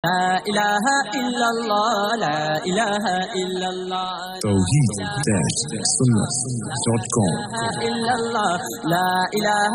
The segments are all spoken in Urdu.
لا إله إلا الله لا إله إلا الله tawhid-sunna.com إلا الله لا إله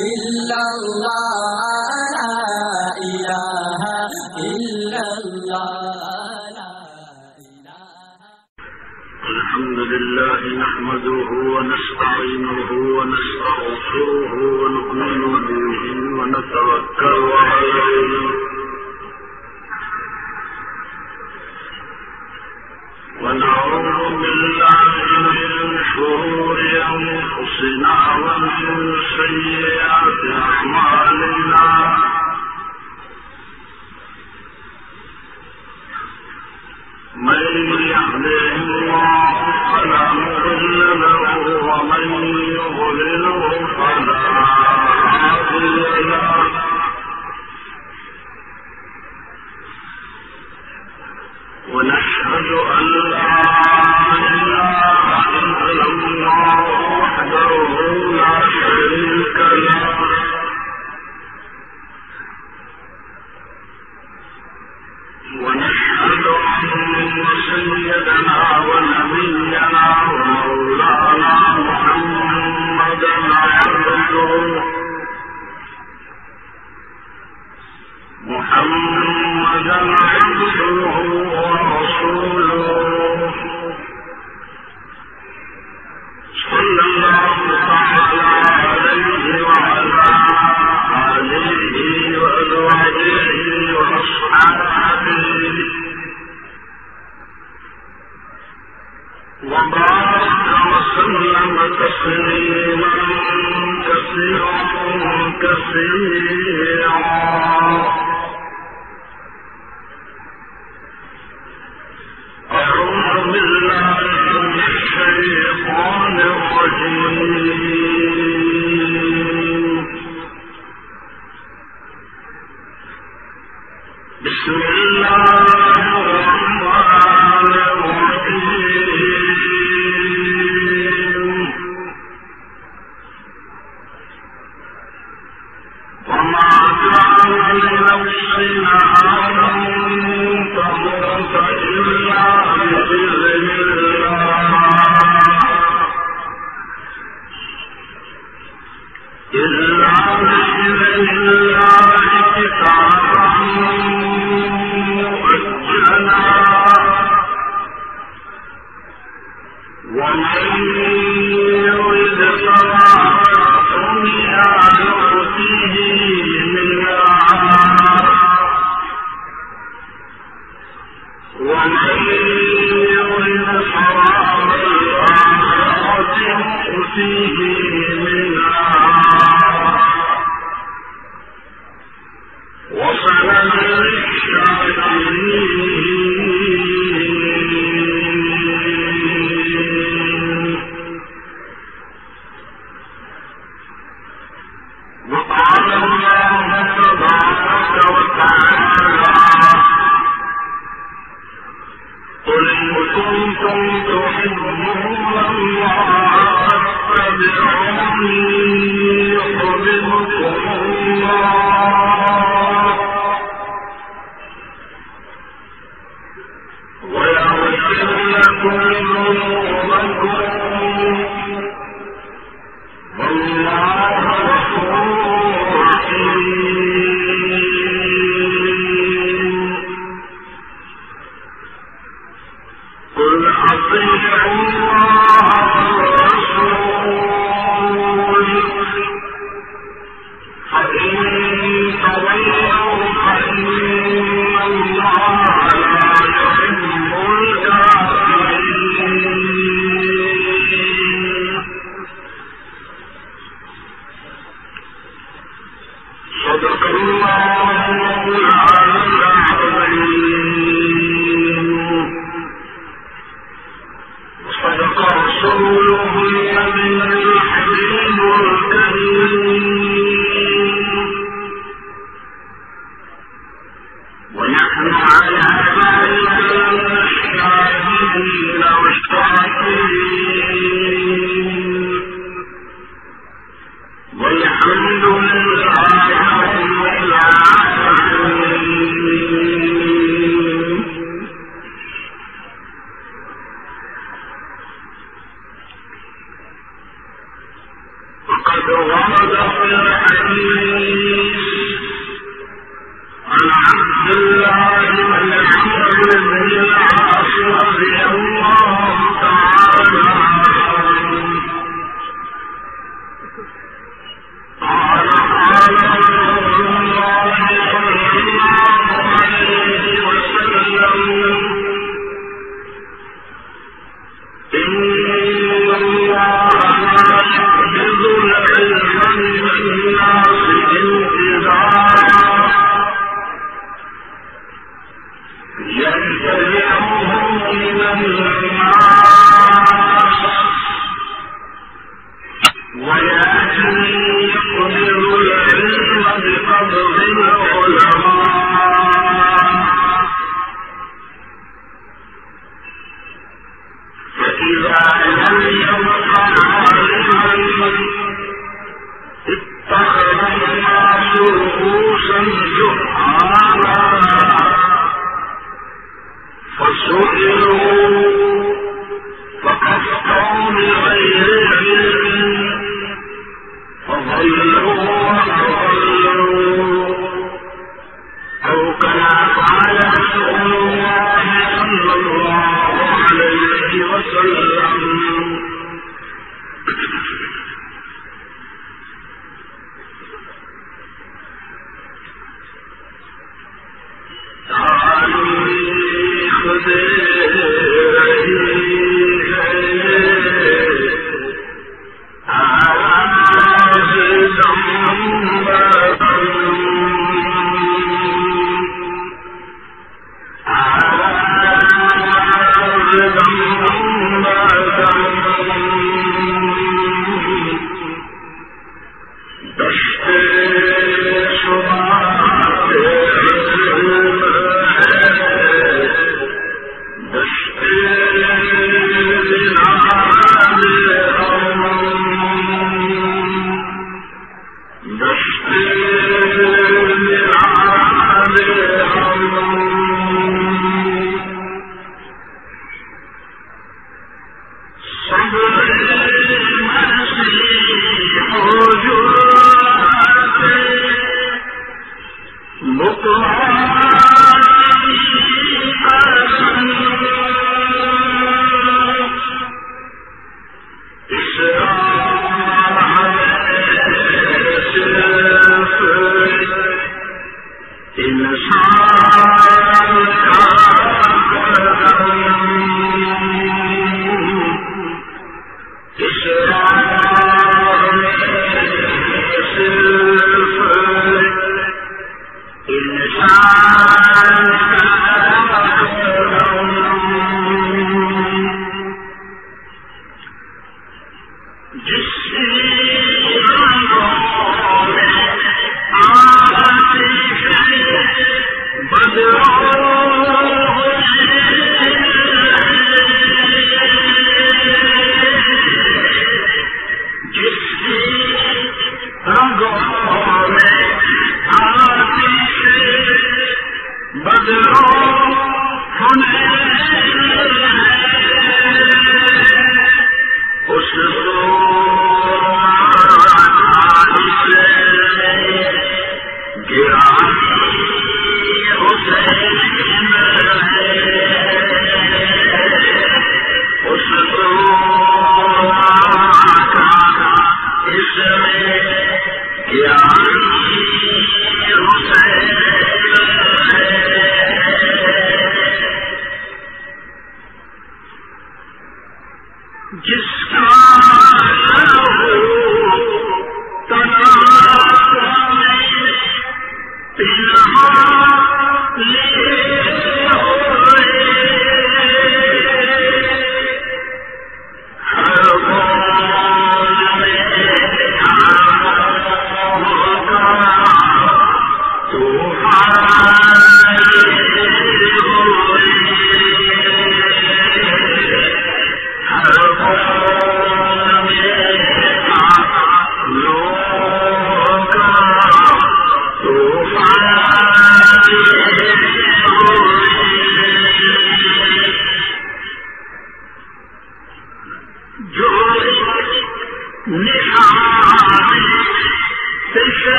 إلا الله لا إله إلا الله الحمد لله نحمده ونستعينه ونستغفره ونؤمن به ونتوكل عليه ونعوذ بالله من شرور أنفسنا ومن سيئات أعمالنا من يهده الله فلا مضل له ومن يضلله فلا هادي له ونشهد أن لا إله إلا الله وحده لا شريك له ونشهد أن سيدنا ونبينا ومولانا محمدا عبده ورسوله صلى الله تعالى عليه وعلى آله وأزواجه وأصحابه وبارك وسلم تسليما كثيرا كثيرا. أعوذ بالله من الشيطان الرجيم. بسم الله الرحمن الرحيم. وما كان لنفس أن تموت إلا بإذن الله كتابا مؤجلا. ومن يرد ثواب الدنيا نؤته منها ومن يرد ثواب الآخرة نؤته منها وسنجزي الشاكرين. وقال الله تبارك وتعالى قل إن كنتم تحبون الله فاتبعوني يحببكم الله ويغفر لكم ذنوبكم والله غفور رحيم. قل أطيعوا الله والرسول فإن تولوا فإن الله لا يحب الكافرين. ينتزعهم من الناس ويأتي يقبض العلم بقبض العلماء فإذا لم يبق عالما اتخذ الناس رؤوسا جهالا فسئلوا فأفتوا بغير علم فضلوا وأضلوا أو كما قال رسول الله صلى الله عليه وسلم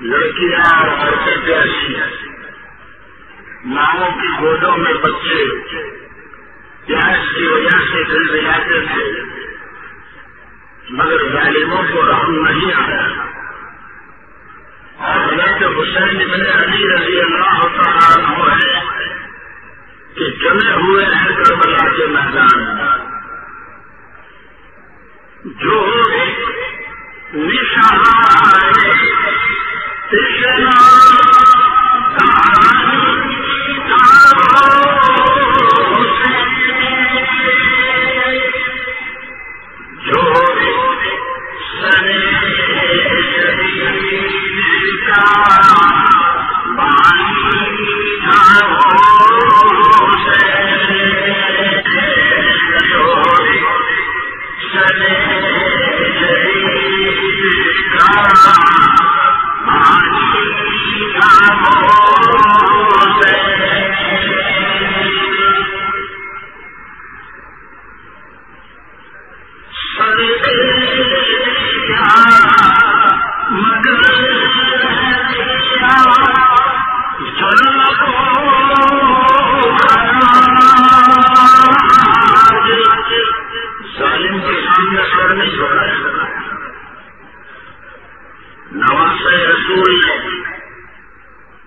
لڑکیاں اور عورتیں پیاسی ہیں، ماؤں کی گودوں میں بچے پیاس کی وجہ سے دل جاتے تھے، مگر ظالموں کو رحم نہیں آیا، اور حضرت حسین بن علی رضی اللہ تعالیٰ عنہ ہے کہ جمے ہوئے ہیں کربلا کے میدان میں، جو نشان تشنا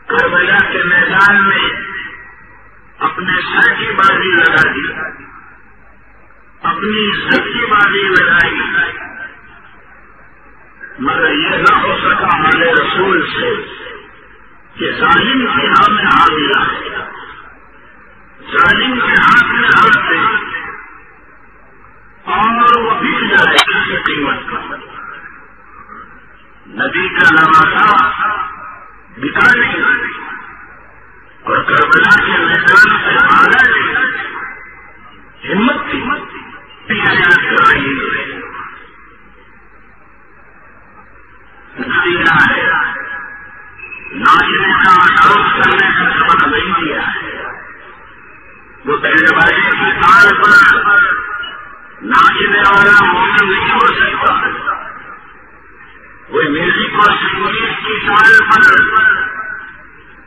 کربلا کے میدان میں اپنے سر کی بازی لگا دی، اپنی عزت کی بازی لگائی، مگر یہ نہ ہو سکا ہمارے رسول سے کہ ظالم کے ہاتھ میں ہاتھ ملا، ظالم کے ہاتھ میں ہاتھ دے اور وہ بک جائے کسی قیمت کا۔ نبی کا نواسا بکا نہیں اور کربلا کے میدان سے بھاگا نہیں، ہمت کی یاد کر رہی ہے، نتیجہ ہے ناچنے کا شوق کرنے کا سبق نہیں دیا ہے، وہ پہلے بارے کی تال پر ناچنے والا مومن نہیں ہو سکتا، کوئی میوزک اور سنگیت کی تال پر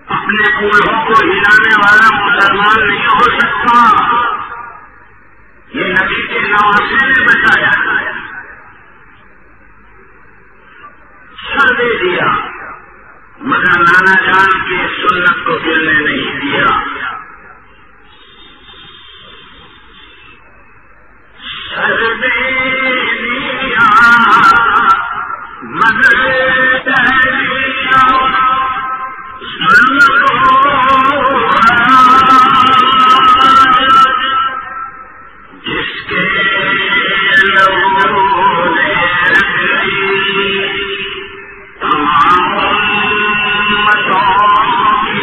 اپنے کوڑوں کو ہلانے والا مسلمان نہیں ہو سکتا، یہ نبی کے نواسے نے بتایا، سر دے دیا مگر نانا جان کی سنت کو گرنے نہیں دیا، سر دے دیا مگر جس کے لوگوں نے تمام امتوں کی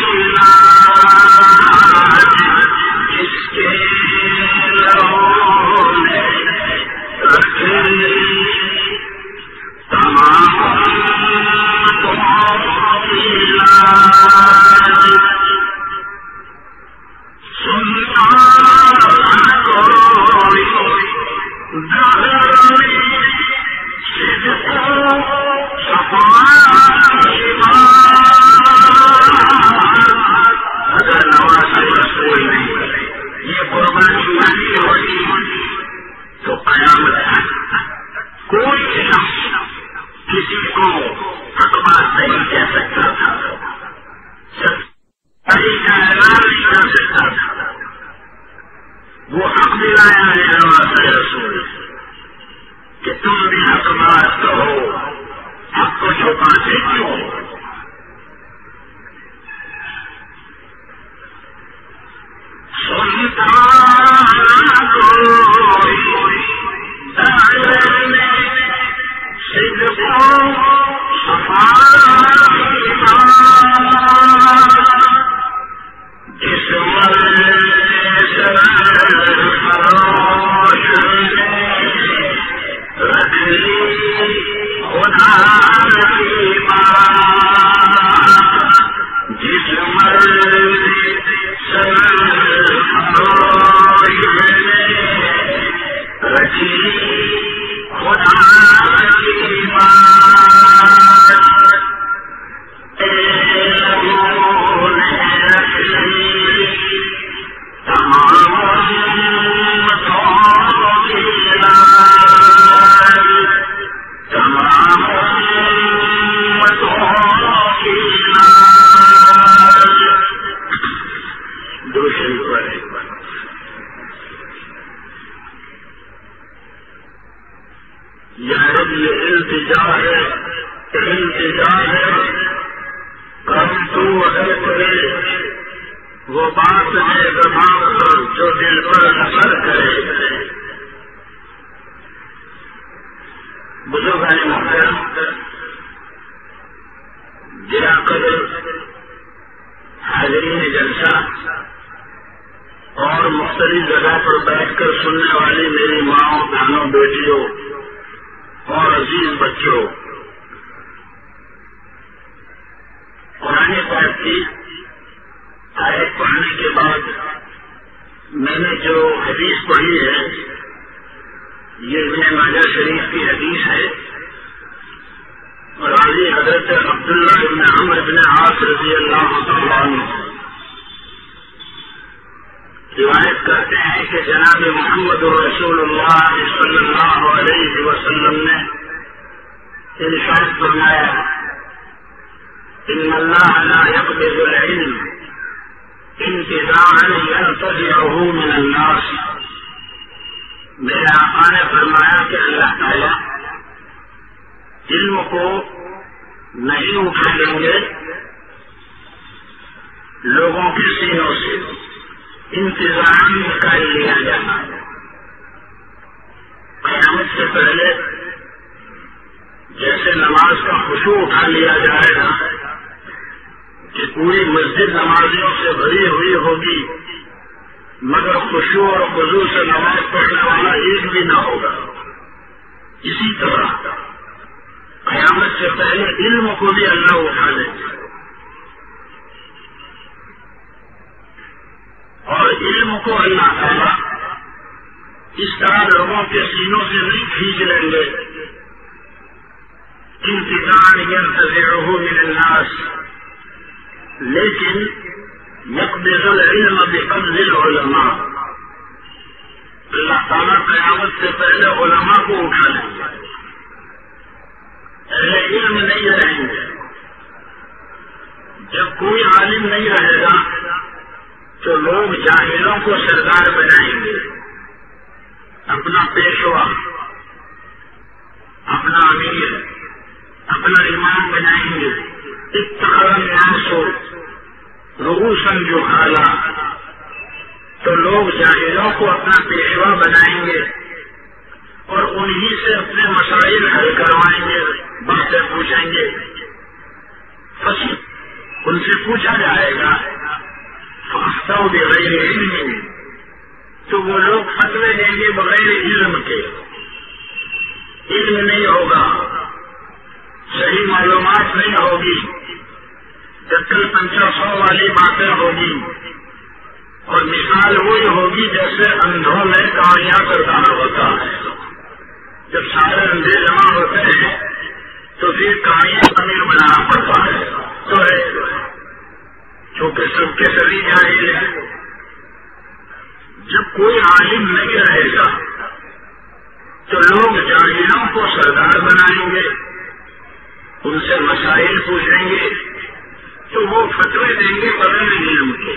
وہ بات ہے زبان پر جو دل پر اثر کرے. بزرگان محترم، گرا قدر حاضرین جلسہ اور مختلف جگہ پر بیٹھ کر سننے والی میری ماں، بہنوں، بیٹیوں اور عزیز بچوں، قرآن پاک کی آیت پڑھنے کے بعد میں نے جو حدیث پڑھی ہے یہ ابن ماجہ شریف کی حدیث ہے، اور راضی حضرت عبداللہ بن عمرو بن عاص رضی اللہ تعالیٰ عنہ روایت کرتے ہیں کہ جناب محمد رسول اللہ صلی اللہ علیہ وسلم نے ارشاد فرمایا: ان اللہ لا يقبض العلم انتزاعا ينتزعه من الناس. میرے آقا نے فرمایا کہ اللہ تعالی علم کو نہیں اٹھا لیں گے لوگوں کے سینوں سے، انتظام نکال لیا جانا. قیامت سے پہلے جیسے نماز کا خشوع اٹھا لیا جائے گا کہ پوری مسجد نمازیوں سے بھری ہوئی ہوگی مگر خشوع اور خضوع سے نماز پڑھنے والا ایک بھی نہ ہوگا، اسی طرح قیامت سے پہلے علم کو بھی اللہ اٹھا لے گا اور علم کو اللہ تعالیٰ اس طرح لوگوں کے سینوں سے نہیں کھینچ لیں گے. انتظام ينتزعه من الناس، لیکن يقبض العلم بقبض العلماء. اللہ تعالیٰ قیامت سے پہلے علماء کو اٹھا لیں گے، اہل علم نہیں رہیں گے. جب کوئی عالم نہیں رہے گا تو لوگ جاہلوں کو سردار بنائیں گے، اپنا پیشوا، اپنا امیر، اپنا امام بنائیں گے. اتخذ الناس رؤوسا جہالا، تو لوگ جاہلوں کو اپنا پیشوا بنائیں گے اور انہی سے اپنے مسائل حل کروائیں گے، باتیں پوچھیں گے. ان سے پوچھا جائے گا فافتوا بغیر علم، تو وہ لوگ فتوے دیں گے بغیر علم کے. علم نہیں ہوگا، صحیح معلومات نہیں ہوگی، چکل پنچا سو والی باتیں ہوگی اور مثال وہی ہوگی جیسے اندھوں میں کاریاں کرتا ہوتا ہے. جب سارے اندھے جمع ہوتے ہیں تو پھر کاریاں امیر بنانا پڑتا ہے. تو چونکہ سب کے سبھی جاہل ہیں. جب کوئی عالم نہیں رہے گا تو لوگ جاہلوں کو سردار بنائیں گے، ان سے مسائل پوچھیں گے تو وہ فتوے دیں گے بغیر علم کے،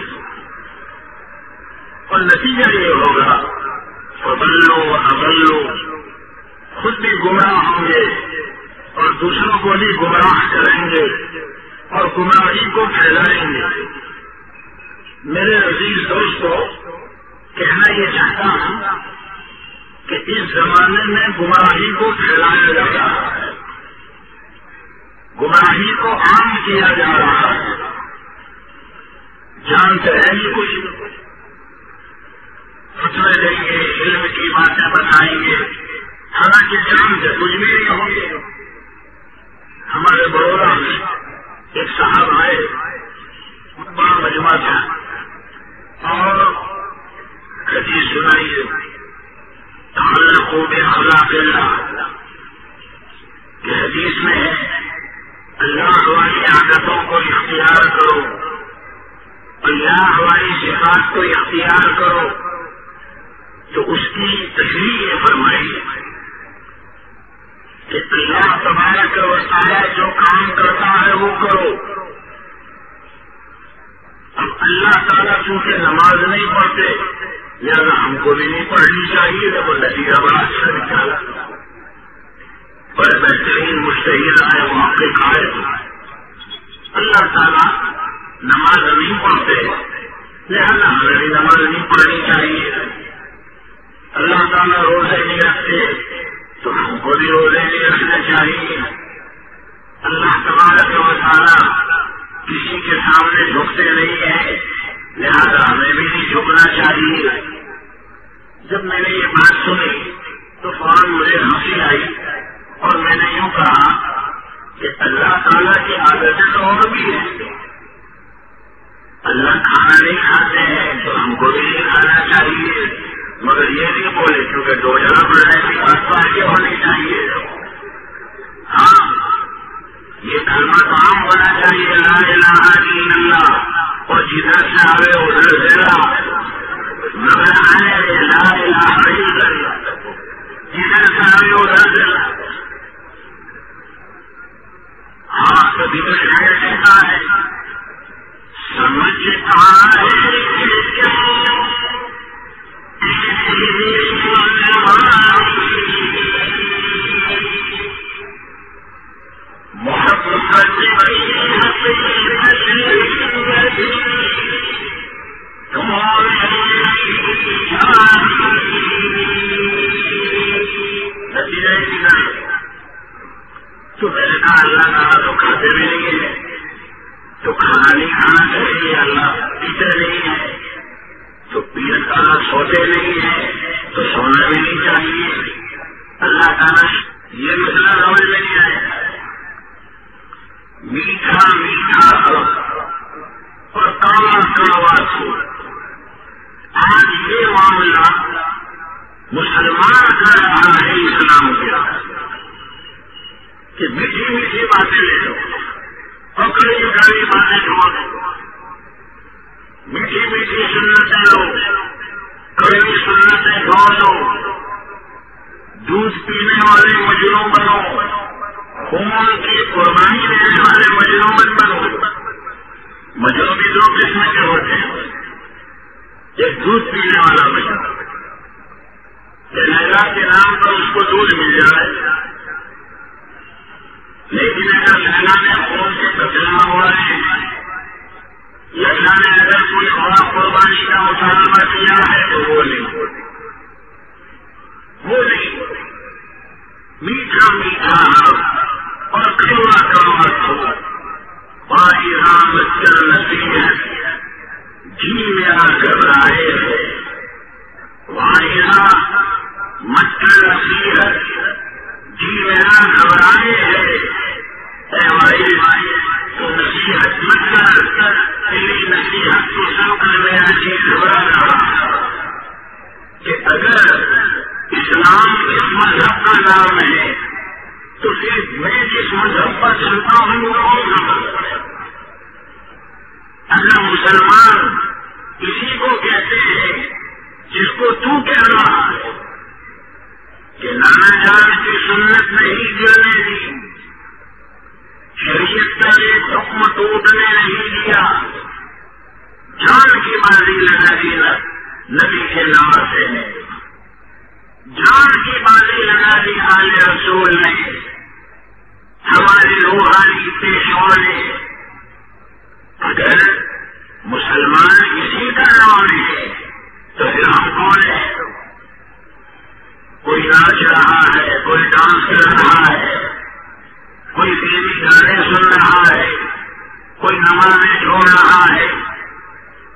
اور نتیجہ یہ ہوگا فضلوا واضلوا، خود بھی گمراہ ہوں گے اور دوسروں کو بھی گمراہ کریں گے اور گمراہی کو پھیلائیں گے. میرے عزیز دوستو، کہنا یہ چاہتا ہوں کہ اس زمانے میں گمراہی کو پھیلایا جا رہا ہے، گمراہی کو عام کیا جا رہا ہے. جانتے ہیں یہ کچھ فتوے دیں گے، علم کی باتیں بتائیں گے، حالانکہ جانتے کچھ بھی نہیں ہوں گے. ہمارے بڑودا میں ایک صاحب آئے، بڑا مجمع تھا اور حدیث سنائی تعلقوا باخلاق اللہ، کہ حدیث میں ہے اللہ والی عادتوں کو اختیار کرو، اللہ والی صفات کو اختیار کرو. تو اس کی تشریح فرمائی کہ اللہ تبارک و تعالیٰ جو کام کرتا ہے وہ کرو. اب اللہ تعالیٰ چونکہ نماز نہیں پڑھتے لہٰذا ہم کو بھی نہیں پڑھنی چاہیے، تو وہ نتیجہ بڑا اچھا نکالا. بڑے بہترین مجتہد آئے، محقق آئے. اللہ تعالیٰ نماز نہیں پڑھتے لہذا ہمیں نماز نہیں پڑھنی چاہیے. اللہ تعالیٰ روزے نہیں رکھتے تو ہم کو بھی روزے نہیں رکھنے چاہیے. اللہ تبارک و تعالیٰ کسی کے سامنے جھکتے نہیں ہیں، لہذا ہمیں بھی نہیں جھکنا چاہیے. جب میں نے یہ بات سنی تو فوراً مجھے ہنسی آئی اور میں نے یوں کہا کہ اللہ تعالیٰ کی عادتیں تو اور بھی ہیں. اللہ کھانا نہیں کھاتے ہیں تو ہم کو بھی نہیں کھانا چاہیے، مگر یہ نہیں بولے کیونکہ دو جگہ بڑھنے کی بات تو آگے ہونی چاہیے. ہاں، یہ کلمہ تو عام ہونا چاہیے، لا الہ الا اللہ، اور جدھر سے آئے ادھر سے لا، مگر آئے لا الہ الا اللہ، جدھر سے آئے ادھر سے لا. ہاں، کبھی تو شاید ایسا ہے سمجھتا ہے تو میں نے کہا اللہ تعالیٰ تو کھاتے بھی نہیں ہے تو کھانا نہیں کھانا چاہیے، اللہ پیتے نہیں ہے تو پینے تعالیٰ سوتے نہیں ہے تو سونا بھی نہیں چاہیے. اللہ تعالیٰ یہ مسئلہ سمجھ میں نہیں آئے. میٹھا میٹھا اور کڑوا کڑوا سور. آج یہ معاملہ مسلمان کر رہا ہے اسلام کے کہ میٹھی میٹھی باتیں لے لو اور کڑی کڑی باتیں چھوڑ دو. میٹھی میٹھی سنتیں لو، کڑی سنتیں چھوڑ دو. دودھ پینے والے مجنوں بنو، خون کی قربانی دینے والے مجنوں مت بنو. مجنوں بھی دو قسم کے ہوتے ہیں، ایک دودھ پینے والا مجنوں کہ لیلا کے نام پر اس کو دودھ مل جائے، لیکن اگر لیلا نے خون سے بدلا ہوا ہے، لیلا نے اگر کوئی اور قربانی کا مطالبہ کیا ہے تو وہ نہیں. میٹھا میٹھا اور کڑوا کڑوا سو. بھائی رام چل نصیحت جی میرا گھبرائے ہے، بھائی رام مت کر نصیحت جی میرا گھبرائے ہے. اے بھائی تو نصیحت مت کر، تیری نصیحت تو سن کر میرا جی گھبرا رہا کہ اگر اسلام اس مذہب کا نام ہے تو پھر میں جس مذہب پر چلتا ہوں وہ اگر مسلمان کسی کو کہتے ہیں جس کو تو کہہ رہا ہے کہ نانا جان کی سنت نہیں جلنے دی، شریعت کا ایک حکم ٹوٹنے نہیں دیا، جان کی بازی لگا دی نبی کے نواسے نے، جان کی بازی لگا دی آل رسول نے، ہماری روحانی پیشوا نے. اگر مسلمان اسی کا نام ہے تو پھر ہم کون ہے؟ کوئی ناچ رہا ہے، کوئی ڈانس کر رہا ہے، کوئی فلمی گانے سن رہا ہے، کوئی نمازیں چھوڑ رہا ہے،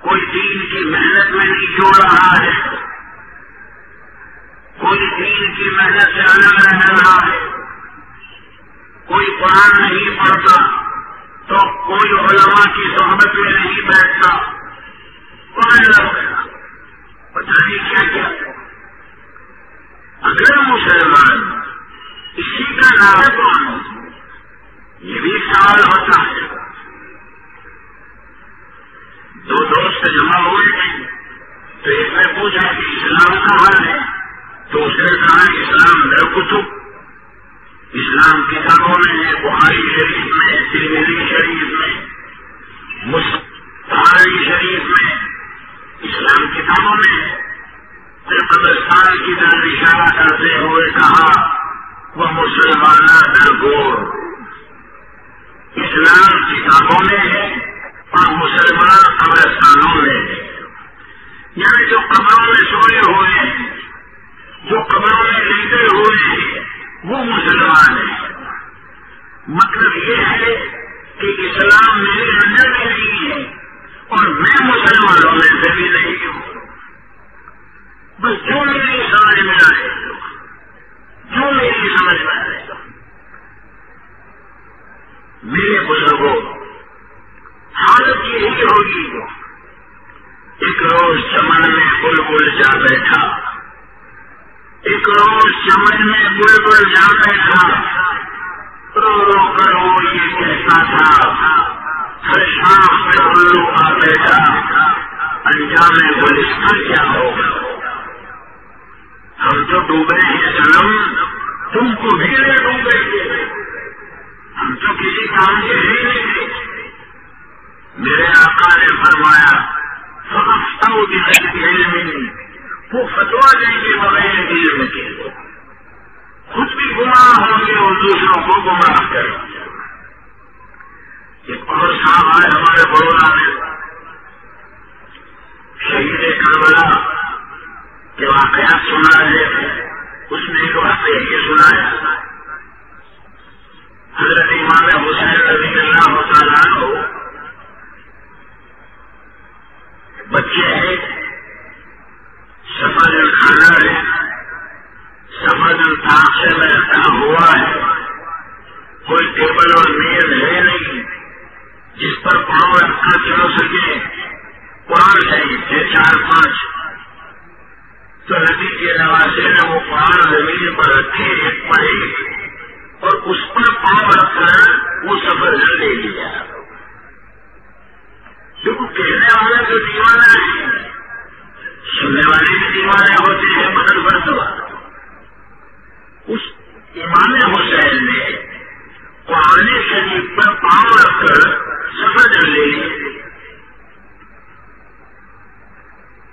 کوئی دین کی محنت میں نہیں چھوڑ رہا ہے، کوئی دین کی محنت سے الگ رہ رہا ہے، کوئی قرآن نہیں پڑھتا تو کوئی علماء کی صحبت میں نہیں بیٹھتا، پتہ نہیں کیا کیا. اگر مسلمان اسی کا نام یہ بھی سوال ہوتا ہے. دو دوست جمع ہوئے تھے تو ایک نے پوچھا کہ اسلام کہاں ہے، تو اس نے کہا اسلام در کتب، اسلام کتابوں میں ہے، بخاری شریف میں، ترمذی شریف میں، بخاری شریف میں، اسلام کتابوں میں ہے. پھر قبرستان کی طرف اشارہ کرتے ہوئے کہا وہ مسلمانہ درگور، اسلام کتابوں میں ہے اور مسلمان قبرستانوں میں ہے. یہی ہوگی. ایک روز چمن میں بلبل جا بیٹھا، ایک روز چمن میں بلبل جا بیٹھا، رو رو کر وہ یہ کہتا تھا، ہر شام میں الو آ بیٹھا، انجام گلستان کیا ہوگا. ہم تو ڈوبے ہیں صنم، تم کو بھی نہیں ڈوبے گے، ہم تو کسی کام کے ہی نہیں تھے. میرے آقا نے فرمایا فَأَفْتَوْا بِغَيْرِ عِلْمٍ، وہ فتوا دیں گے بغیر علم کے، خود بھی گمراہ ہوں گے اور دوسروں کو گمراہ کریں گے. ایک اور صاحب آئے ہمارے بڑودا میں، شہید کربلا کے واقعات سنا رہے تھے. اس نے ایک واقعہ یہ سنایا، حضرت امام حسین رضی اللہ تعالیٰ عنہ بچے ہیں، سفر کھانا ہے، سفر تاخیر میں رکھا ہوا ہے، کوئی ٹیبل اور میز ہے نہیں جس پر پاؤں رکھنا چل سکے. قرآن چاہیے 4-5، تو نبی کے نواسے نے وہ قرآن زمین پر رکھے، ایک پڑھے اور اس پر پاؤں رکھ کر وہ سفر لے لیا. کیونکہ کہنے والا جو دیوانہ ہے، سننے والے بھی دیوانے ہوتے ہیں بدل مرتبہ. اس امام حسین نے قرآن شریف پر پاؤں رکھ کر سفر لے لی.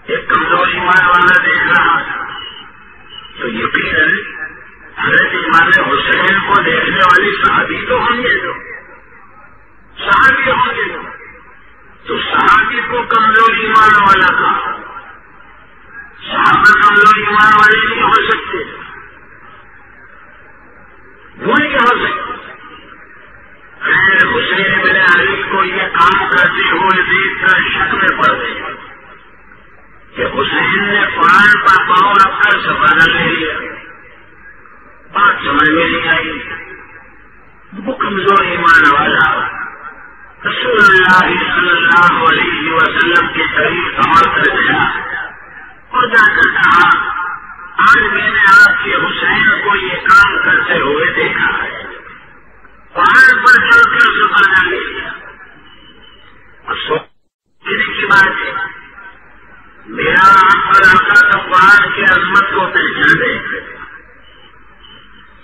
ایک کمزور ایمان والا دیکھ رہا تو یقیناً حضرت امام حسین کو دیکھنے والی صحابی تو ہوں گے، صحابی ہوں گے، تو صحابی کو کمزور ایمان والا کہا. صحابہ کمزور ایمان والے نہیں ہو سکتے، وہ نہیں ہو سکتے. خیر حسین بن علی کو یہ کام کرتے ہوئے دیکھ کر شک میں پڑ گئے کہ حسین نے قرآن پر پاؤں رکھ کر سفر لے لیا. بات سمجھ میں نہیں آئی. وہ کمزور ایمان والا رسول اللہ صلی اللہ علیہ وسلم کے قریب سوال کر گیا اور جا کر کہا، آج میں نے آپ کے حسین کو یہ کام کرتے ہوئے دیکھا ہے، پہاڑ پر چل کر سفر لے لیا. اور سوچنے کی بات ہے، میرا آپ پر آقا تو قرآن کی عظمت کو پہچانے،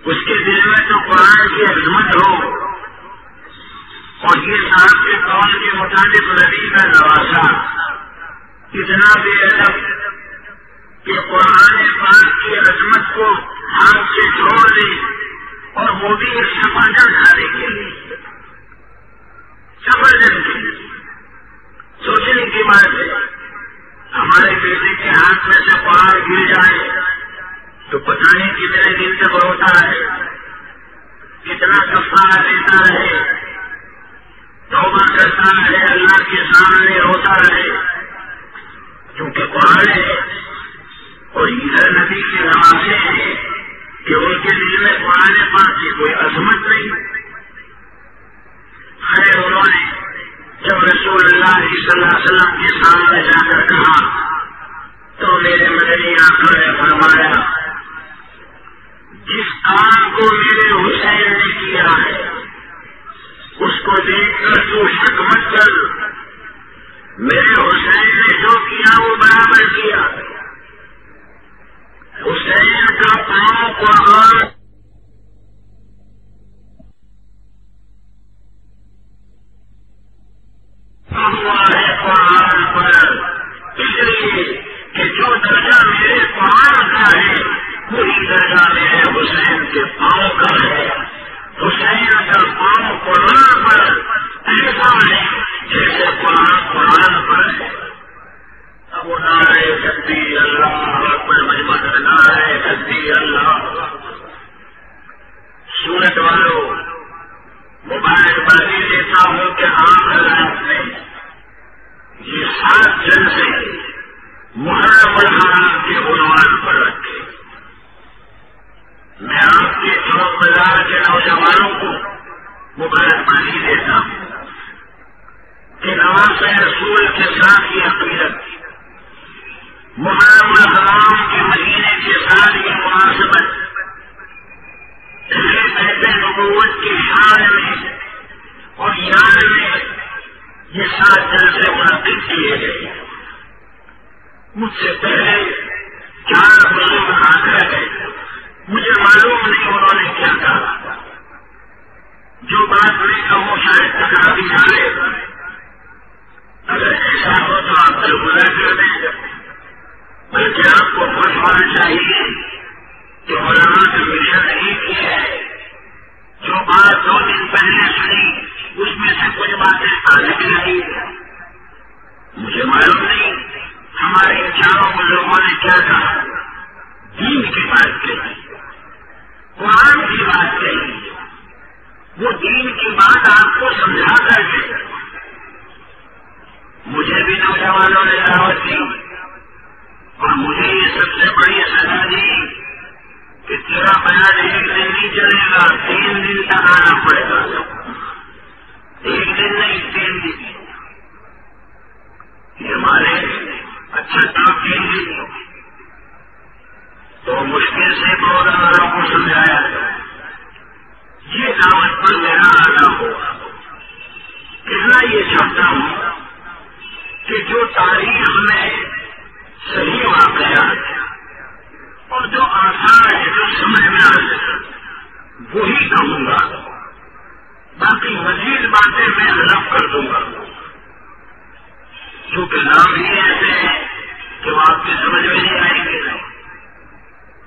اس کے دل میں تو قرآن کی عظمت ہو، اور یہ صاحب کے قول کے مطابق نبی کا نواسا اتنا بے ادب کہ قرآن پاک کی عظمت کو ہاتھ سے چھوڑ دے، اور وہ بھی ایک سفارجن کھانے کے لیے، سفارجن کے لیے. سوچنے کی بات ہے، ہمارے بیٹے کے ہاتھ میں سے قرآن گر جائے تو پتہ نہیں کتنے دن تک روتا رہے، کتنا کفارہ دیتا رہے، توبہ کرتا رہے، اللہ کے سامنے روتا رہے، کیونکہ قرآن ہے. اور ادھر نبی کے نواسے ہیں کہ ان کے دل میں قرآن پاک کی کوئی عظمت نہیں. خیر انہوں نے جب رسول اللہ صلی اللہ علیہ وسلم کے سامنے جا کر کہا تو میرے مدنی آقا نے فرمایا، جس کام کو میرے حسین نے کیا ہے اس کو دیکھ کر تو شک مت کر، میرے حسین نے جو کیا وہ برابر کیا. حسین کا پاؤں قرآن ہوا ہے قرآن پر، اس لیے کہ جو درجہ میرے قرآن کا ہے وہی درجہ میرے حسین کے پاؤں کا ہے. حسین کا پاؤں قرآن پر ایسا ہے جیسے قرآن پر ہے. اب وہ نعرہ تکبیر اللہ اکبر محمد نعرہ تکبیر اللہ. سورت والوں مبارکبادی دیتا ہوں کہ عام حضرات نے رسول کے ساتھ یہ عقیدت، محرم الحرام کے مہینے کے ساتھ یہ مناسبت، بیت نبوت کی شان میں اور یاد میں یہ 7 جلسے منعقد کیے گئے۔ مجھ سے پہلے 4 بزرگ حاضر ہے، مجھے معلوم نہیں انہوں نے کیا کہا۔ جو بات میں کہوں شاید ٹکرا بھی ڈالے، اگر ایسا ہو تو آپ درگزر کر دیں، بلکہ آپ کو خوش ہونا چاہیے کہ علماء نے مشن نہیں کی ہے۔ جو بات 2 دن پہلے سنی اس میں سے کچھ باتیں آنے کی نہیں، مجھے معلوم نہیں ہمارے 4 بزرگوں نے کیا کہا۔ دین کی بات کہی، قرآن کی بات کہی، وہ دین کی بات آپ کو سمجھا کر کے مجھے بھی نوجوانوں نے دعوت دی اور مجھے یہ سب سے بڑی سزا دی کہ تیرا بیان 1 دن نہیں چلے گا، 3 دن تک آنا پڑے گا۔ 1 دن نہیں، 3 دن۔ یہ ہمارے اچھا کام 3 دن تو مشکل سے بہت لوگوں کو سمجھایا۔ یہ دعوت پر میرا آنا ہوگا، اتنا یہ چاہتا ہوں کہ جو تاریخ میں صحیح واقعات اور جو آثار ہے جو سمجھ میں آ جائے وہی کہوں گا، باقی مزید باتیں میں حلف کر دوں گا، کیونکہ نام ہی ایسے ہیں کہ وہ آپ کی سمجھ میں نہیں آئیں گے۔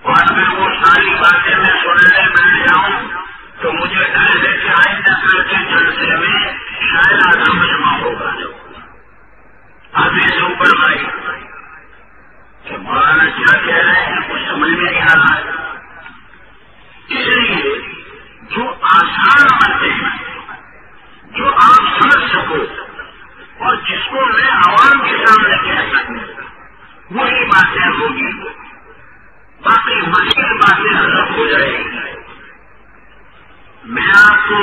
اور اگر وہ ساری باتیں میں سننے بیٹھ جاؤں تو مجھے ڈر ہے کہ آئندہ کل کے جلسے میں شاید آدھا مجمع ہوگا، آدھے سے اوپر بھائی کہ مولانا کیا کہہ رہے ہیں کچھ سمجھ میں نہیں آ رہا ہے۔ اس لیے جو آسان باتیں ہیں، جو آپ سمجھ سکو اور جس کو میں عوام کے سامنے کہہ سکوں وہی باتیں ہوگی، باقی مشکل باتیں حل ہو جائیں گی۔ میں آپ کو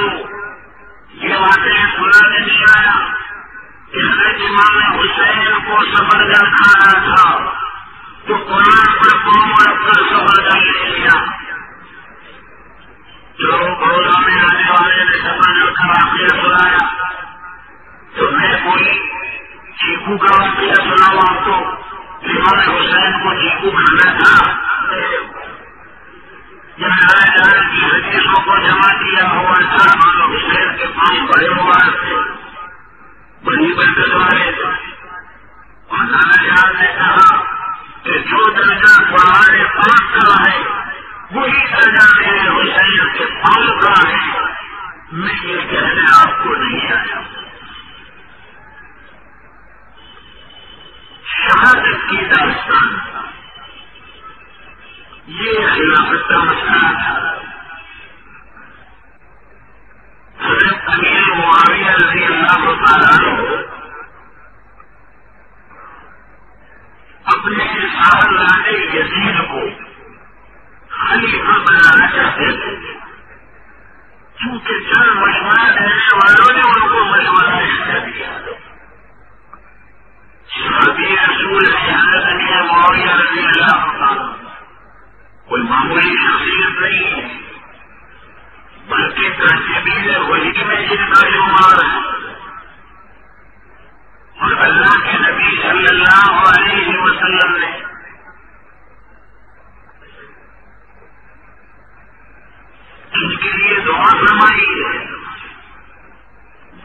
یہ باتیں سنانے نہیں آیا کہ حضرت امام حسین کو سفرجن کھانا تھا تو قرآن پر قوم اور پر سفرجن لے لیا۔ جو بڑودا میں آنے والے نے سفرجن کا واقعہ سنایا تو میں کوئی چیکو کا واقعہ سناؤں آپ کو، امام حسین کو چیکو کھانا تھا یا جان کی حدیثوں کو جمع کیا ہوا تھا۔ امام حسین کے پاس بڑے ہوا تھے، بڑی برکت والے تھے، اور نانا جان نے کہا کہ جو درجہ قرآن پاک کا ہے وہی درجہ میرے حسین کے پاؤں کا ہے۔ میں یہ کہنے آپ کو نہیں آیا۔ شہادت کی داستان یہ خلافت کا مسئلہ تھا۔ حضرت امیر معاویہ رضی اللہ تعالیٰ عنہ اپنے صاحبزادے یزید کو خلیفہ بنانا چاہتے تھے، چونکہ چند مشورہ دینے والوں نے ان کو مشورہ ایسا دیا۔ صحابی رسول حضرت امیر معاویہ رضی اللہ تعالیٰ کوئی معمولی شخصیت نہیں ہے، بلکہ ترتیبی وہی میں جن کا شمار ہے، اور اللہ کے نبی صلی اللہ علیہ وسلم نے ان کے لیے دعا فرمائی ہے۔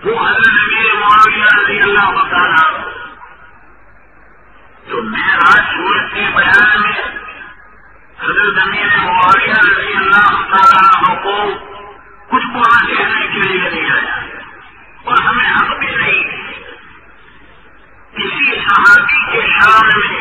وہ حضرت امیر معاویہ رضی اللہ تعالیٰ تو معراج سورت کے بیان میں حضرت امیر معاویہ رضی اللہ تعالیٰ عنہ کو کچھ قرآن کہنے کے لیے نہیں آیا، اور ہمیں حق بھی نہیں کسی صحابی کے شان میں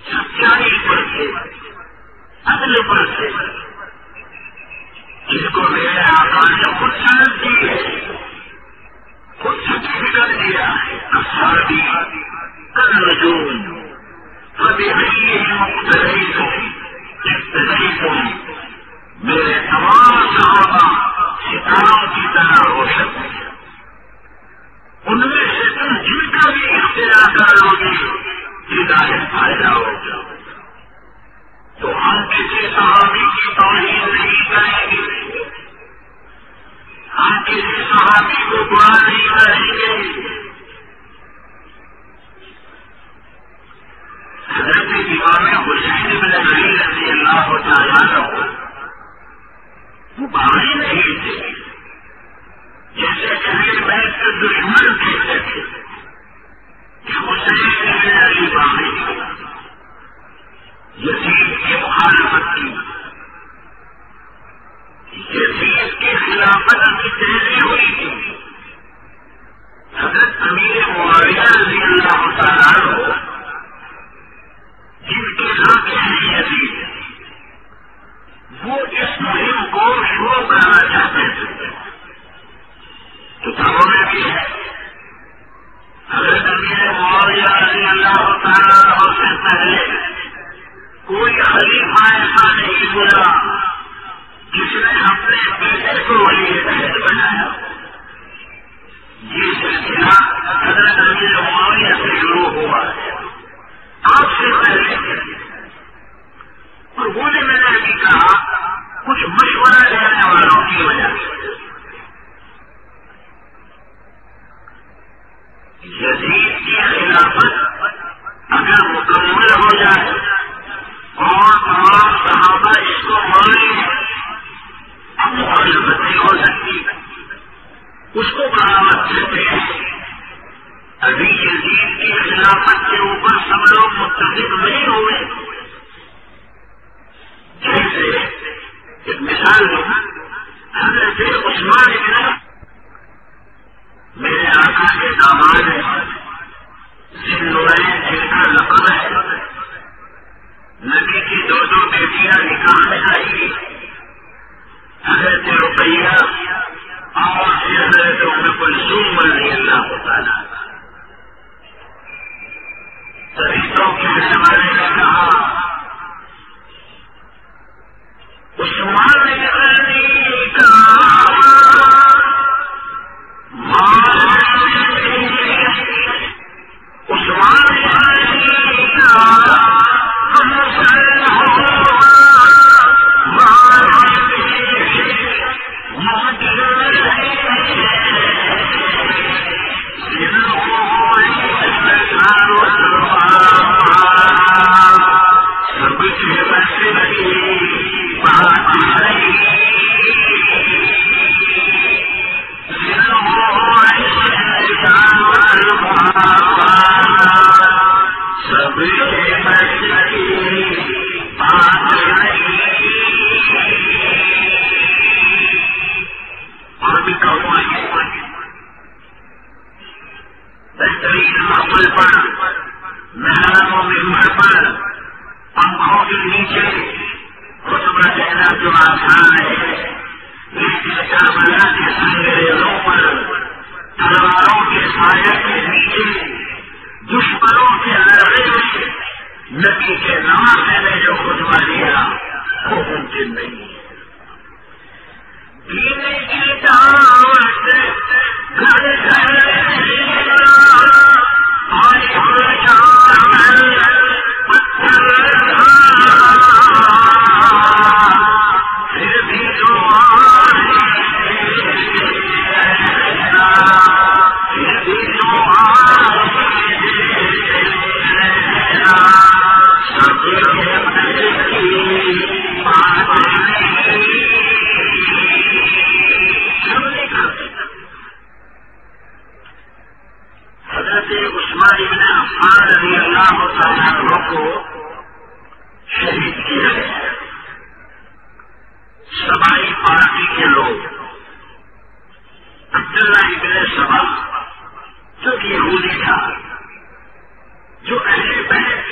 سچائی پر سے، عدل پر سے، جس کو میرے آقا نے خود سند دی ہے، خود سرٹیفکیٹ دیا ہے، اصحابی کالنجوم فبأيهم اقتديتم اقتديتم، میرے تمام صحابہ ستاروں کی طرح روشن ہیں، ان میں سے تم جن کا بھی اختیار کر لو گے ہدایت پا جاؤ گے۔ تو ہم کسی صحابی کی توہین نہیں کریں گے، ہم کسی صحابی کو برا نہیں کریں گے۔ حضرت امام حسین بن علی رضی اللہ تعالیٰ عنہ وہ باغی نہیں تھے، جیسے اہل بیت کے دشمن کہتے تھے کہ حسین بن علی باغی یزید کی مخالفت کی، یزید کی خلافت کی تیزی ہوئی تھی۔ حضرت امیر معاویہ رضی اللہ تعالیٰ عنہ جن کے لڑکے ہیں یزید، وہ اس مہم کو شروع کرنا چاہتے تھے۔ کتابوں میں بھی ہے حضرت امیر معاویہ رضی اللہ تعالیٰ عنہ سے پہلے کوئی خلیفہ ایسا نہیں گزرا جس نے اپنے بیٹے کو ولی عہد بنایا۔ یہ سلسلہ حضرت امیر معاویہ سے شروع ہوا ہے، آپ سے پہلے، اور وہ نے میں نے ابھی کہا کچھ مشورہ لینے والوں کی وجہ سے۔ یزید کی خلافت اگر مکمل ہو جائے اور تمام صحابہ اس کو مانیں، اب مخالفت نہیں ہو سکتی، اس کو برآمد کرتے ہیں۔ ابھی یزید کی خلافت کے اوپر سب لوگ متفق نہیں ہوئے۔ جیسے ایک مثال ہے، حضرت عثمان بن میرے آقا کے داماد ہیں، ذوالنورین جن کا لقب ہے، نبی کی دو بیٹیاں نکاح میں آئی، حضرت رقیہ اور حضرت ام کلثوم رضی اللہ تعالیٰ۔ رشتوں کے زمانے میں کہا عثمان غنی کا عثمان غنی کا بہترین محفل پر، محرم و ممبر پر، پنکھوں کے نیچے خطبہ دینا جو آسان ہے، لیکن کربلا کے سنگریزوں پر، تلواروں کے سایہ کے نیچے، دشمنوں کے لڑے میں نبی کے نام نے جو خطبہ دیا وہ ممکن نہیں ہے۔ دین کی دعوت گھر گھر عثمان بن عفان رضی اللہ تعالیٰ عنہ کو شہید کیا گیا۔ سبائی پارٹی کے لوگ عبداللہ ابن سبا جو کہ یہودی تھا، جو اہل بیت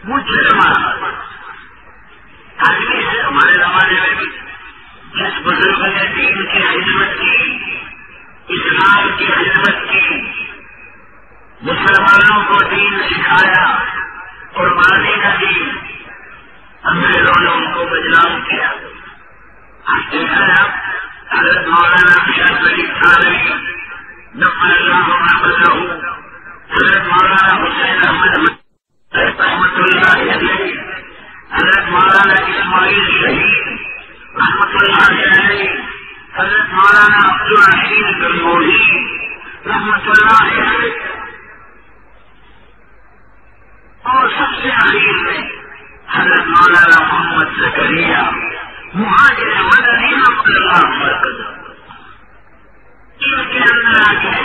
مجرمہ آدمی ہے ہمارے زمانے میں بھی جس بزرگ نے دین کی خدمت کی، اسلام کی خدمت کی، مسلمانوں کو دین سکھایا، قربانی کا دین، انگریزوں نے ان کو بدنام کیا. آپ دیکھا ہے حضرت مولانا اشرف علی تھانوی نفر اللہ محمد، حضرت مولانا حسین احمد رحمۃ اللہ علیہ، حضرت مولانا اسماعیل شہید رحمۃ اللہ علیہ، حضرت مولانا عبدالرحیم گنگوہی رحمۃ اللہ علیہ، اور سب سے اخیر میں حضرت مولانا محمد زکریا مہاجر مدنی رحمۃ اللہ علیہ. ان کے اندر آگے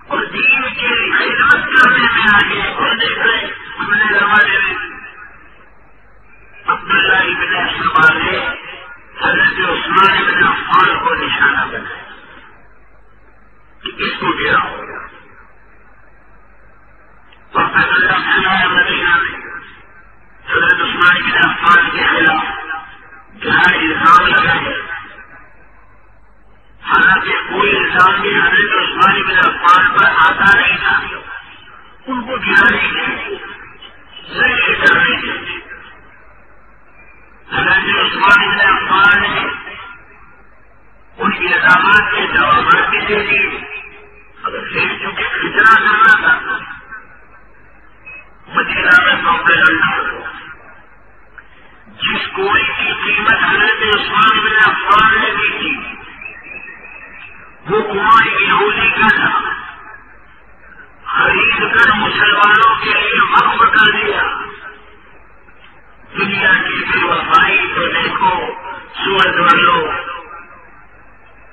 اور دین کی خدمت کرنے میں آگے. اور دیکھ رہے اپنے زمانے میں عبداللہ ابن سبا نے حضرت عثمان ابن عفان کو نشانہ بنایا کہ اس کو گرا ہوگا. اور مدینہ میں حضرت عثمان ابن عفان کے خلاف جہاں الزام لگائے، حالانکہ کوئی الزام بھی حضرت عثمان ابن عفان پر آتا نہیں تھا، ان کو گرانے کے لیے ذریعے کرنے کے لیے حضرت عثمان ابن عفان نے ان کے الزامات کے جوابات بھی دے دیے. اگر پھر چونکہ فتنہ کرنا تھا مدینہ میں موقع لڑنا، جس کوئی کی قیمت حضرت عثمان بن عفان نے دی تھی وہ کنواں یہودی کا تھا، خرید کر مسلمانوں کے لیے وقف کر دیا. دنیا کی بے وفائی تو دیکھو، سورج والو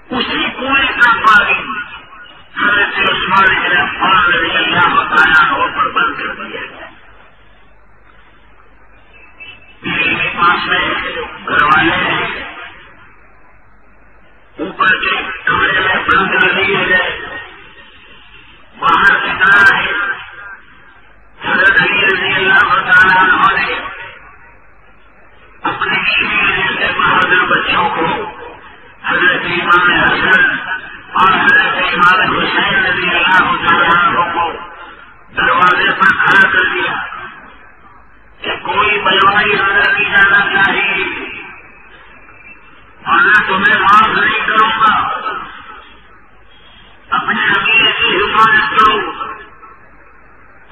اسی کنویں کا پانی حضرت عثمان بن عفان رضی اللہ تعالیٰ عنہ پر بند کر دیا گیا. میرے پاس میں گھر والے ہیں، اوپر کے کمرے میں بند کر دیے گئے. باہر نکلا ہے حضرت علی رضی اللہ تعالیٰ عنہ نے اپنے شیر سے بہادر بچوں کو حضرت امام حسن اور حضرت امام حسین رضی اللہ تعالیٰ عنہ کو دروازے پر کھڑا کر دیا کہ کوئی بلوائی اندر کی جانا چاہیے اور میں تمہیں معاف نہیں کروں گا، اپنے عقیدے کی حفاظت کرو.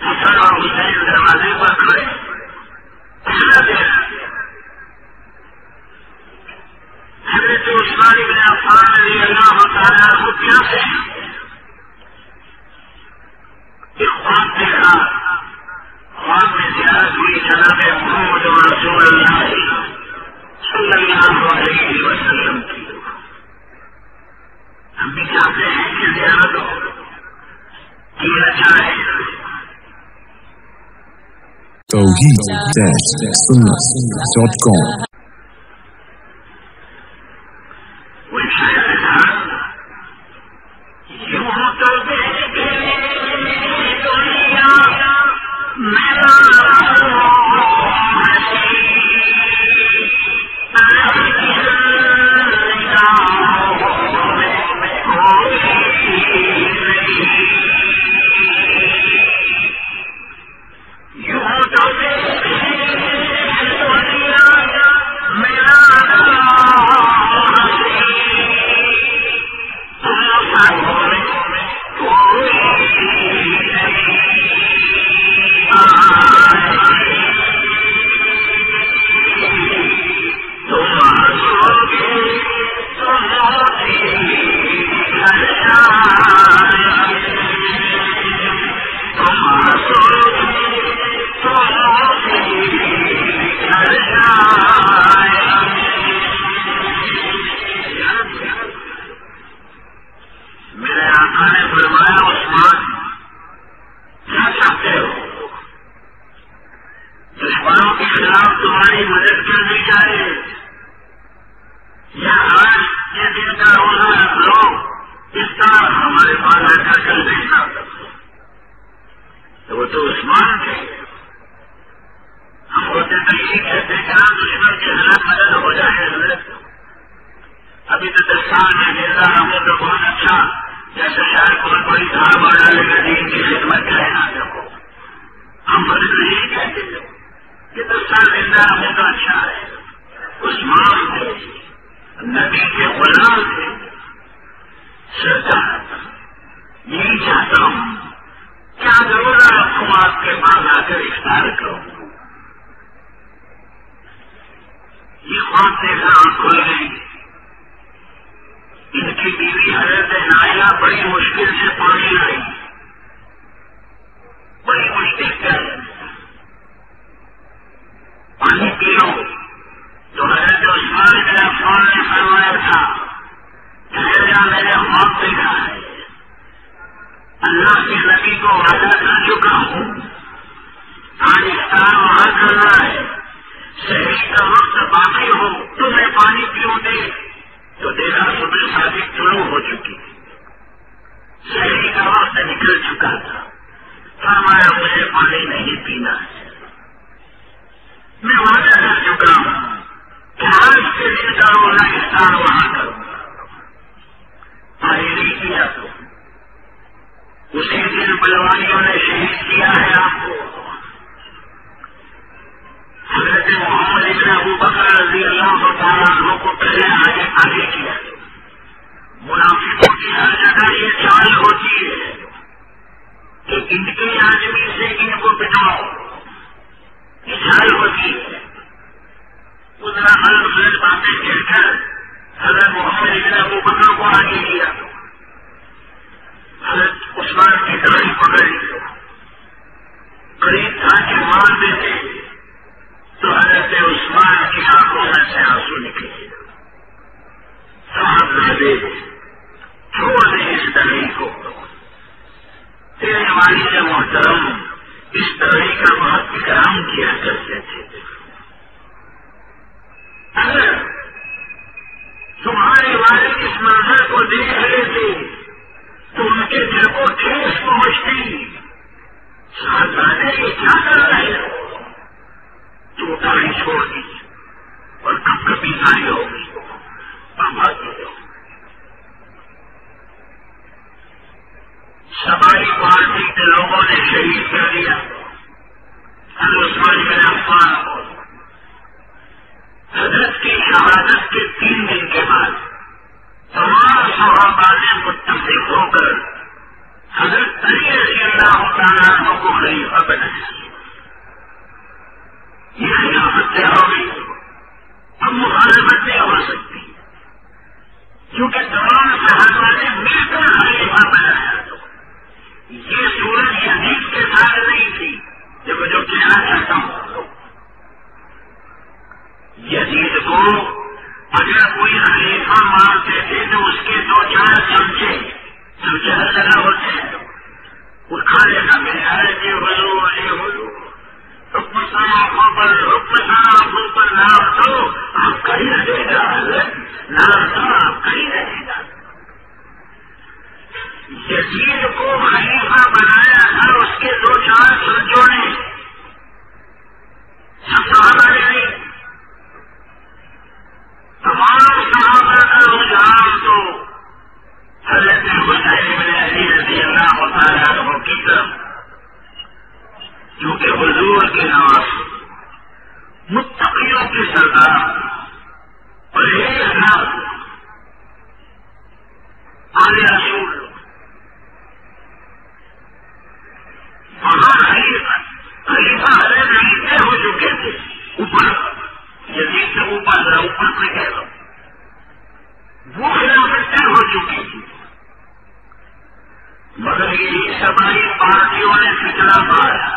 حسن اور حسین دروازے پر کھڑے حضرت عثمان بن عفان رضی اللہ تعالیٰ کو پیاسے ایک خواب دیکھا. خواب میں زیارت ہوئی جناب محمد رسول اللہ صلی اللہ علیہ وسلم کی. ہم بھی چاہتے ہیں کہ زیارت ہو یہ اچھا ہے. توحید-sunnah.com تو یہی کہتے ہیں کہ ہم دشمن کے خلاف مدد ہو جائے حضرت. ابھی تو 10 سال میں زندہ رہوں تو بہت اچھا، جیسے شاید بہت بڑی دھار ڈالے گا دین کی خدمت کرے نا دیکھو. ہم مدد نہیں کہتے کہ 10 سال زندہ رہوں تو اچھا ہے. عثمان تھے، نبی کے غلام تھے، سردار. یہی چاہتا ہوں کیا ضرورت رکھوں آپ کے پاس آ کر افطار کروں. یہ خواب دیکھا آنکھ کھل گئی. ان کی بیوی حضرت نائلہ بڑی مشکل سے پانی لائی، بڑی مشکل سے پانی پی لو. تو حضرت عثمان بن عفان نے فرمایا تھا کہ میرے خواب دیکھا ہے، اللہ کے نبی کو وعدہ کر چکا ہوں، آج افطار وہاں کرنا ہے. شہری کا وقت باقی ہو تو میں پانی پیوں دے. تو دیکھا صبح صادق شروع ہو چکی، شہری کا وقت نکل چکا تھا. فرمایا مجھے پانی نہیں پینا ہے، میں وعدہ کر چکا ہوں کہ آج کے دن کا روزہ افطار وہاں کروں گا. پانی نہیں پیا تو اسی دن بلوائیوں نے شہید کیا ہے آپ کو. حضرت محمد ابن ابو بکر رضی اللہ تعالیٰ عنہ کو پہلے آگے کیا. منافقوں کی ہر جگہ یہ چال ہوتی ہے کہ ان کے آدمی سے ان کو بٹھاؤ، یہ چال ہوتی ہے. اتنا غلط باتیں کہہ کر حضرت محمد ابن ابو بکر کو آگے کیا. حضرت عثمان کی داڑھی پکڑی، قریب تھا کہ مار دیتے تو حضرت عثمان کی آنکھوں میں سے آنسو نکلے. صاحب نہ چھوڑ دے اس داڑھی کو، تیرے والد محترم اس داڑھی کا بہت اکرام کیا کرتے تھے. اگر تمہارے والد اس منظر کو دیکھ رہے تھے تو ان کے دل کو ٹھیس پہنچتی. صاحبزادے یہ کیا کر رہے ہو؟ تو داڑھی چھوڑ دی اور کب کبھی آئی ہوگی آبادی ہو. سباری پارٹی کے لوگوں نے شہید کر دیا حضرت عثمان بن عفان کو. حضرت کی شہادت کے 3 دن کے بعد تمام صحابہ نے متفق ہو کر حضرت علی رضی اللہ تعالیٰ عنہ کو خلیفہ بنایا. یہ خلافت طے ہو گئی، اب مخالفت نہیں ہو سکتی کیونکہ تمام صحابہ نے مل کر خلیفہ بنایا. یہ صورت یزید کے ساتھ نہیں تھی. دیکھو جو کہنا چاہتا ہوں، یزید کو اگر کوئی خلیفہ مانتے تھے تو اس کے 2-4 چمچے ہر جگہ ہوتے ہیں، وہ کھا لینا میرے یہ حضور یہ حضور حکم صاحب پر نام تو آپ کا ہی رہے گا، نام تو آپ کا ہی رہے گا. یزید کو خلیفہ بنایا تھا اس کے 2-4 سرجوں نے، سب صحابہ نے نہیں. تمام صحابہ کا رجحان تو حضرت حسین بن علی رضی اللہ تعالیٰ عنہ کی طرف، کیونکہ حضور کے نواز متقیوں کے سردار پرہیزگار آل رسول وہاں خلیفہ حضرت علی طے ہو چکے تھے. اوپر یزید سے اوپر سے کہہ رہا ہوں، وہ خلافت طے ہو چکی تھی. مگر یہ سبھی پارٹیوں نے فکرا مارا.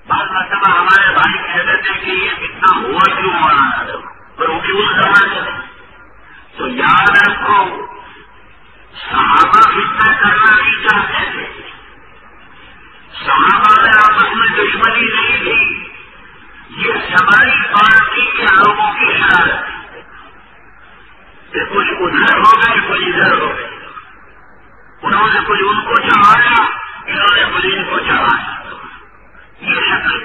بعض مرتبہ ہمارے بھائی کہتے تھے کہ یہ اتنا ہوا کیوں مارا، پر وہ اس زمانے میں تو یاد رکھو صحابہ فتنہ کرنا نہیں چاہتے تھے. صحابہ میں آپس میں دشمنی نہیں تھی، یہ سبھی پارٹی کے لوگوں کی شرارت کہ کچھ ادھر ہو گئے کچھ ادھر ہو گئے. انہوں نے کچھ ان کو چڑھایا، انہوں نے کچھ ان کو چڑھایا. یہ شکل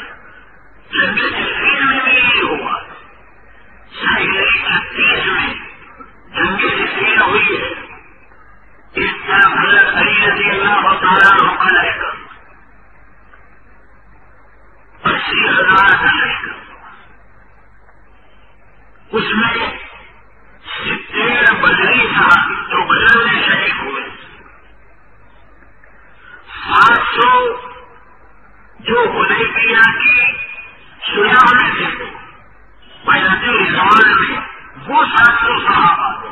80,000 کا لشکر، اس میں 70 بدری صحابی جو بدر میں شہید ہوئے، 700 جو حدیبیہ کی صلح میں تھے بیعت رضوان میں، وہ 700 صحابہ تھے،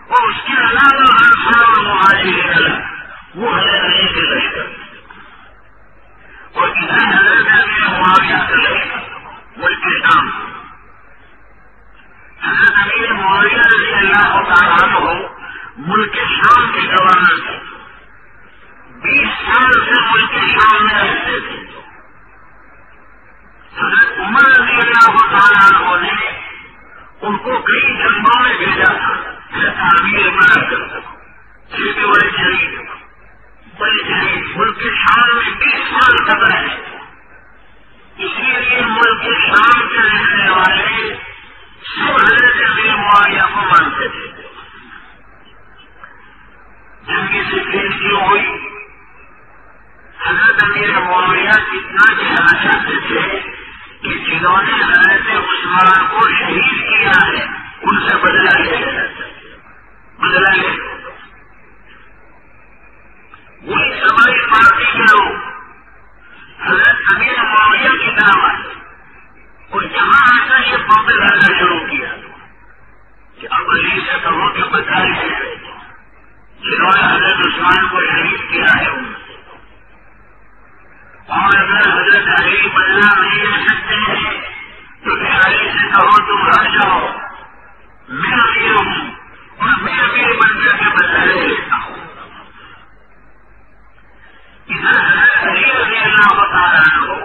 اور اس کے علاوہ انصار و مہاجرین وہ حضرت علی کے لشکر، اور ادھر حضرت امیر معاویہ کا لشکر ملک شام، حضرت امیر معاویہ رضی اللہ تعالیٰ عنہ ملک شام کے گورنر تھے، 20 سال سے ملک شام میں رہتے تھے۔ حضرت عمر رضی اللہ تعالیٰ عنہ نے ان کو کئی جنگوں میں بھیجا تھا، تعمیر بنا کر سکو بڑے شہید ملک شام میں 20 سال تک رہے، اسی لیے ملک شام کے رہنے والے سب حضرت امیر معاویہ کو مانتے تھے۔ جنگ صفین کیوں ہوئی؟ حضرت امیر معاویہ اتنا کہنا چاہتے تھے کہ جنہوں نے حضرت عثمان کو شہید کیا ہے ان سے بدلہ لے وہی سماجی پارٹی کے لوگ حضرت امیر معاویہ کی طرف آئے اور جہاں آ کر یہ پاپل کرنا شروع کیا کہ اب علی سے کہو کہ بدلا لے جنہوں نے حضرت عثمان کو شہید کیا ہے ان سے، اور اگر حضرت علی بدلا نہیں لے سکتے ہیں تو پھر علی سے کہو تم ہٹ جاؤ، میں امیر ہوں اور میں امیر بن کر کے بدلا لے لیتا ہوں۔ ادھر حضرت علی رضی اللہ تعالیٰ عنہ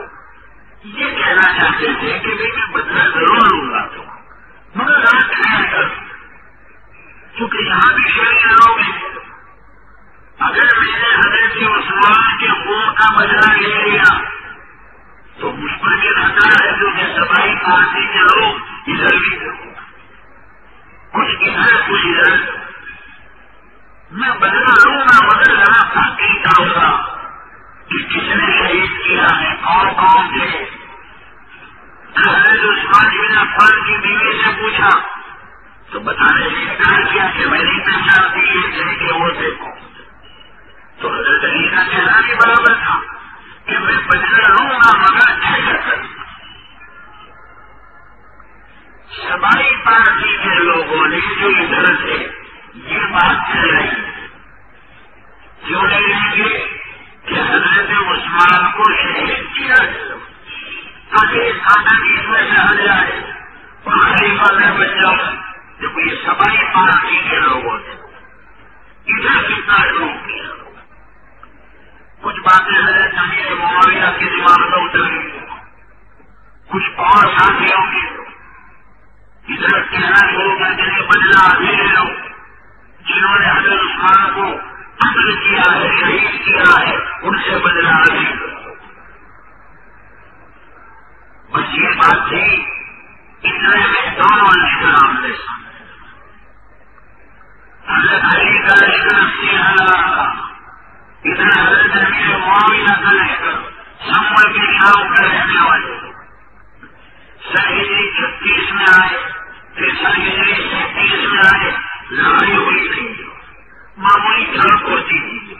یہ کہنا چاہتے تھے کہ میں بدلا ضرور لوں گا تو مگر رات خیر کر، کیونکہ یہاں بھی شہری لوگ ہیں، اگر میں نے حضرت عثمان کے خون کا بدلہ لے لیا تو مجھ پر یہ خطرہ ہے جو کہ سبائی پارٹی کے لوگ ادھر بھی کچھ ادھر کچھ ادھر، میں بدلہ لوں گا مگر ذرا تحقیق کروں گا کہ کس نے شہید کیا ہے، کون کون تھے۔ حضرت عثمان بن عفان کی بیوی سے پوچھا تو بتانے سے انکار کیا کہ میں نہیں پہچانتی یہ تھے کہ وہ تھے کون، تو حضرت علی کا کہنا بھی برابر تھا کہ میں بدلہ لوں گا مگر ٹھہر کر۔ سبائی پارٹی کے لوگوں نے جو ادھر سے یہ بات کہہ رہی کیوں نہیں لیں گے کہ حضرت عثمان کو شہید کیا تاکہ اس خاندان اس میں سے ہٹ جائے اور خلیفہ میں بچ جاؤں، جب یہ سبائی پارٹی کے لوگوں نے ادھر کتنا شروع کیا، کچھ باتیں حضرت امیر معاویہ کے دماغ میں اتری، کچھ اور ساتھیوں کی ادھر کہنا شروع کر کے بدلا لے لو، جنہوں نے حضرت عثمان کو قتل کیا ہے شہید کیا ہے ان سے بدلا لے لو۔ بس یہ بات تھی، اتنے میں دونوں لشکر آمنے سامنے، حضرت علی کا لشکر ادھر حضرت امیر معاویہ کا لشکر سمر کے شام کا رہنے والے، سرحدی 36 میں آئے، پھر سرحدی 37 میں آئے، لڑائی ہوئی نہیں، معمولی جھڑپ ہوتی تھی،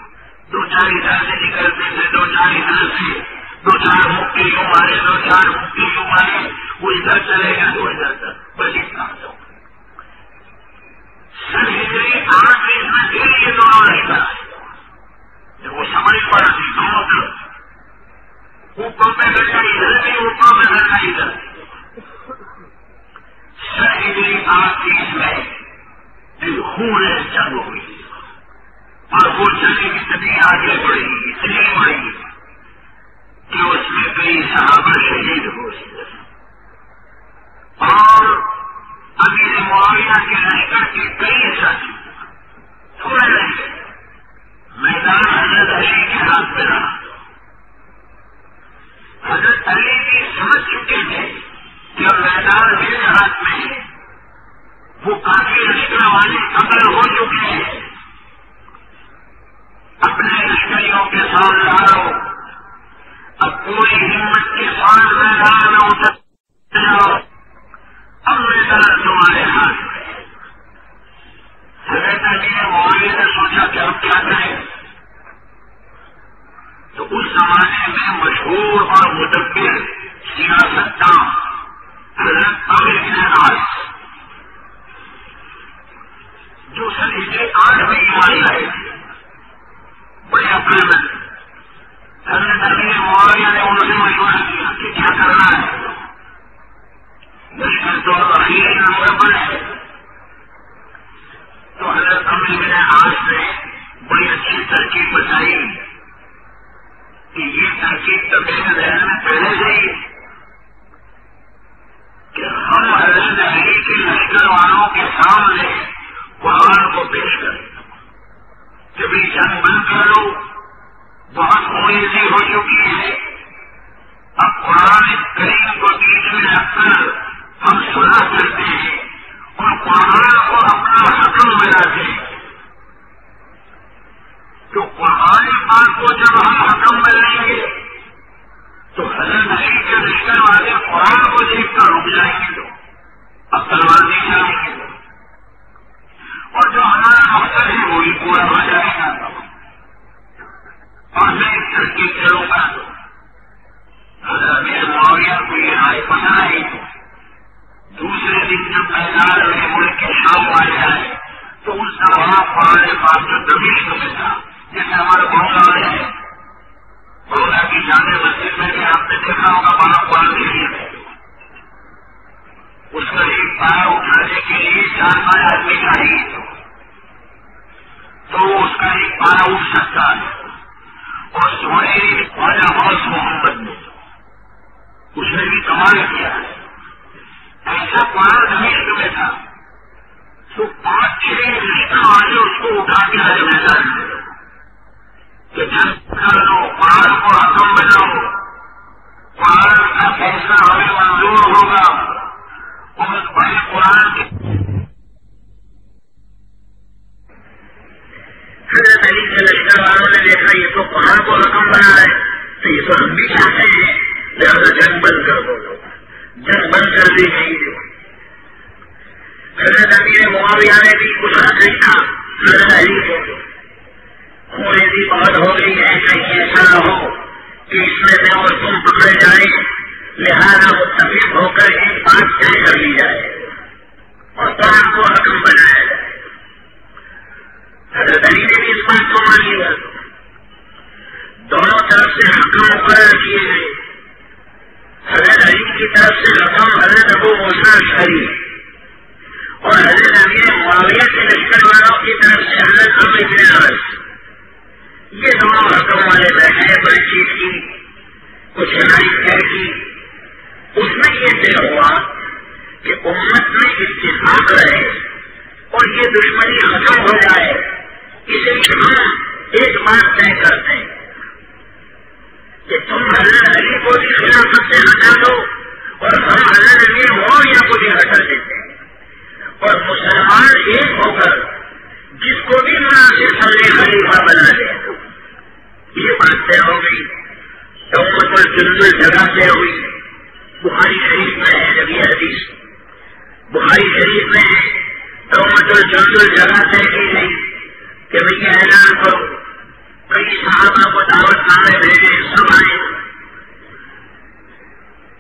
2-4 ادھر سے نکلتے تھے، 2-4 ادھر سے، 2-4 مکے یوں مارے، 2-4 مکے یوں مارے، وہ ادھر چلے گا تو ادھر تک، بس اتنا تو سرحدی 8 میں پھر یہ دونوں لشکر آئے، وہ سمجھ پڑا تھی دونوں طرف، اوپر پہ گھٹا ادھر بھی، اوپر پہ گھٹا ادھر، سرحدی 38 میں خون جنگ ہوئی اور وہ جنگ اتنی آگے بڑھی، اتنی بڑھی کہ اس میں کئی صحابہ شہید ہوئے اور امیر معاویہ کے لشکر کے کئی ساتھی تھوڑے رہے، میدان حضرت علی کے ہاتھ میں رہا۔ حضرت علی بھی سمجھ چکے تھے کہ میدان میرے ہاتھ میں ہے، وہ کافی لشکر والے قتل ہو چکے ہیں، اپنے لشکریوں کے سامنے آؤ، اب پوری ہمت کے ساتھ میدان میں اتر جاؤ، اب میدان تمہارے ہاتھ میں۔ حضرت امیر معاویہ نے سوچا کہ اب کیا کریں، تو اس زمانے میں مشہور اور مدبر سیاستداں حضرت عامر بن العاص، جو سن 8 میں ایمان لائے تھے، بڑے عقل مند، حضرت امیر معاویہ نے ان سے مشورہ کیا کہ کیا کرنا ہے، لشکر تو اخیر نمبر پر ہے۔ تو حضرت عامر بن العاص نے بڑی اچھی ترکیب بتائی کہ یہ ترکیب تو میرے ذہن میں پہلے سے ہی کہ ہم حضرت علی کے لشکر والوں کے سامنے قرآن کو پیش کریں کہ بھی جنگ بند کر لو، بہت مویزی ہو چکی ہے، اب قرآن کریم کو بیچ میں رکھ کر ہم صلح کرتے ہیں اور قرآن کو اپنا حکم بناتے ہیں۔ تو قرآن پاک کو جب ہم حکم بنائیں گے تو حضرت علی کے لشکر والے قرآن کو دیکھ کر رک جائیں گے، تو اب تلوار نہیں چلائیں گے، اور جو ہمارا مقصد ہے وہی پورا ہو جائے گا۔ اور میں اس ترکیب چلوں گا، تو حضرت امیر معاویہ کو یہ رائے پسند آئی۔ دوسرے دن جب میدان میں ملک کے شام والے آئے تو اس کا وہاں قرآن پاک جو دمشق میں تھا، جیسے ہمارے بڑودا میں ہے، بڑودا کی جامع مسجد میں بھی آپ نے دیکھا ہوگا وہاں قرآن شریف ہے، اس کا ایک پارا اٹھانے کے لیے 4-5 آدمی چاہیے، تو اس کا ایک پارا اٹھ سکتا ہے۔ اور سونے خواجہ غوث محمد نے اس نے بھی کمال کیا ہے، ایسا قرآن دمشق میں تھا تو 5-6 رشتہ والے اس کو اٹھا کے آئے میدان میں کہ جنگ کر لو، قرآن کو حکم بناؤ، قرآن کا فیصلہ ہمیں منظور ہوگا۔ اور بڑے قرآن کے حضرت علی کے لشکر والوں نے دیکھا یہ تو قرآن کو حکم بنا رہے، تو یہ تو ہم بھی چاہتے ہیں، لہٰذا جنگ بند کر دو۔ جنگ بند کر دی گئی۔ حضرت امیر معاویہ نے بھی کچھ دیکھا حضرت علی کو، خوریزی بہت ہو گئی ہے، کہیں ایسا نہ ہو کہ اس میں سے اور تم پکڑے جائیں، لہذا متفق ہو کر ایک بات طے کر لی جائے اور قرآن کو حکم بنایا جائے۔ حضرت علی نے بھی اس بات کو مان لیا، دونوں طرف سے حکم مقرر کیے گئے۔ حضرت علی کی طرف سے حکم حضرت ابو موسیٰ اشعری اور حضرت امیر معاویہ کے لشکر والوں کی طرف سے حضرت عامر بن العاص، یہ دونوں حکم والے بیٹھے، بڑی چیز کی کچھ لڑائی طے کی۔ اس میں یہ طے ہوا کہ امت میں اتفاق رہے اور یہ دشمنی ختم ہو جائے، اسے ہم ایک بات طے کرتے ہیں کہ تم حضرت علی کو بھی خلافت سے ہٹا دو اور ہم حضرت امیر معاویہ کو بھی ہٹا دیتے ہیں، اور مسلمان ایک ہو کر جس کو بھی مناسب سمجھے خلیفہ بنا دے۔ یہ بات طے ہو گئی، تومت الجندل جگہ طے ہوئی۔ بخاری شریف میں ہے جب یہ حدیث، بخاری شریف میں ہے تومت الجندل جگہ طے کی گئی کہ بھیا اعلان کرو، کئی صحابہ کو دعوت نامے بھیجے، سب آئے۔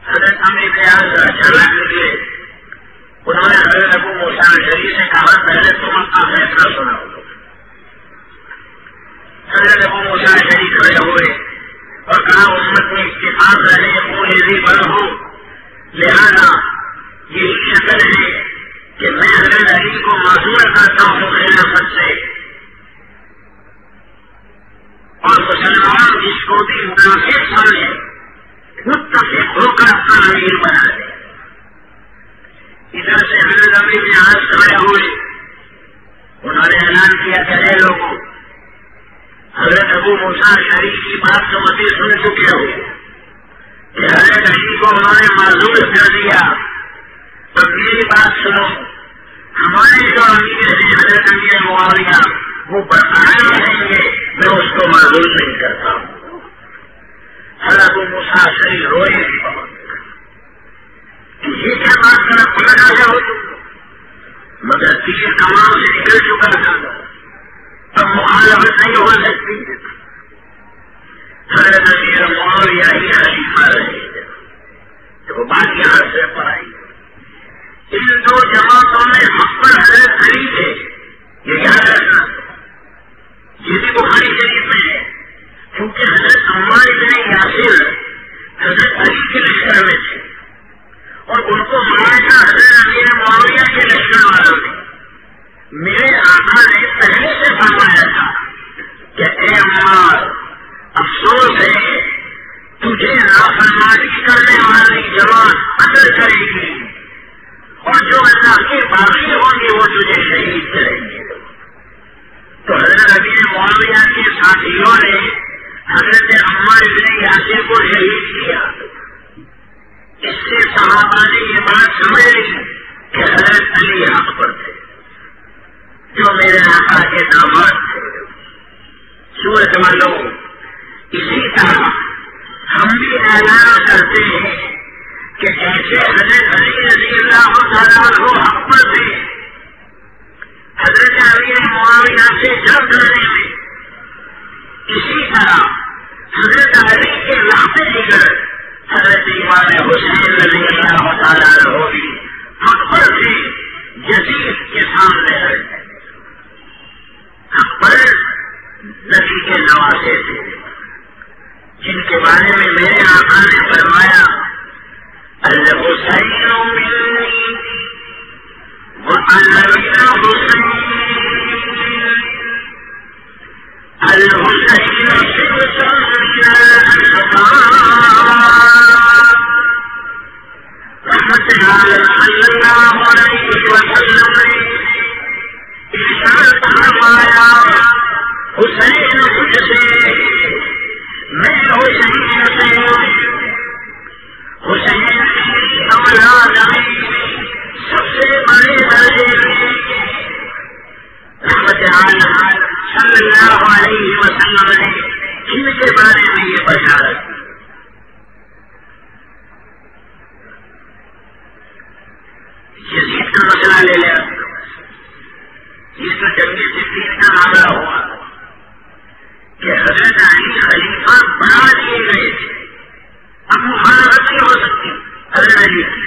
حضرت عامر بن العاص اچانک نکلے، انہوں نے حضرت ابو موسیٰ اشعری سے کہا پہلے تم اپنا فیصلہ سناؤ۔ حضرت ابو موسیٰ اشعری کھڑے ہوئے اور کہا امت میں اتفاق رہے، مویزی بڑھ ہو، لہذا یہ شکل ہے کہ میں حضرت علی کو معذور کرتا ہوں خلافت سے، اور مسلمان جس کو بھی مناسب سمجھے متفق ہو کر اپنا امیر بنا دے۔ ادھر سے حضرت عامر بن العاص کھڑے ہوئے، انہوں نے اعلان کیا کہ اے لوگوں، حضرت ابو موسیٰ اشعری کی بات تو مزید سن چکے ہو کہ حضرت علی کو انہوں نے معذور کر دیا، تو میری بات سنو، ہمارے جو امیر ہیں حضرت امیر معاویہ وہ برقرار رہیں گے، میں اس کو معذور نہیں کرتا ہوں۔ حضرت موسیٰ صحیح روئے بھی بہت کسی کے بات طرف لگا ہے ہو مگر تیر کمان سے نکل چکا تھا اب مخالفت نہیں ہو سکتی. حضرت امیر معاویہ ہی خلیفہ رہے تو وہ بات یہاں سے پڑھائی. ان دو جماعتوں میں حق پر حضرت علی تھے یہ یاد رکھنا. یہ بھی بخاری شریف میں ہے کیونکہ حضرت عمار بن یاسر حضرت علی کے لشکر میں تھے اور ان کو مارا تھا حضرت امیر معاویہ کے لشکر والوں نے. میرے آقا نے پہلے سے فرمایا تھا کہ اے عمار افسوس ہے تجھے نافرمانی کرنے والی جوان قتل کرے گی اور جو اللہ کے باغی ہوں گے وہ تجھے شہید کریں گے. تو حضرت امیر معاویہ کے ساتھیوں نے حضرت عمار بن یاسر کو شہید کیا. اس سے صحابہ نے یہ بات سمجھ لی کہ حضرت علی حق پر تھے جو میرے آقا کے داماد تھے. سورت والوں اسی طرح ہم بھی اعلان کرتے ہیں کہ جیسے حضرت علی رضی اللہ تعالیٰ عنہ حق پر تھے حضرت امیر معاویہ سے جنگ کرنے میں اسی طرح حضرت علی کے راستے دیگر حضرت امام حسین رضی اللہ تعالیٰ عنہ بھی حق پر تھے یزید کے سامنے حق پر نبی کے نواسے تھے جن کے بارے میں میرے آقا نے فرمایا الحسین منی وأنا من الحسین الحسین شمس من الأنبار رحمت صلی اللہ علیہ وسلم نے ارشاد فرمایا حسین مجھ سے میں حسین سے حسین کی اولاد میں سب سے بڑے درجے میں رحمت صلی اللہ علیہ وسلم نے ان کے بارے میں یہ بشارت کی. یزید کا مسئلہ لے لیا یہ تو جنگ صفین کا معاملہ ہوا کہ حضرت علی خلیفہ بنا دیے گئے تھے. اب مخالفت نہیں ہو سکتی حضرت علی کی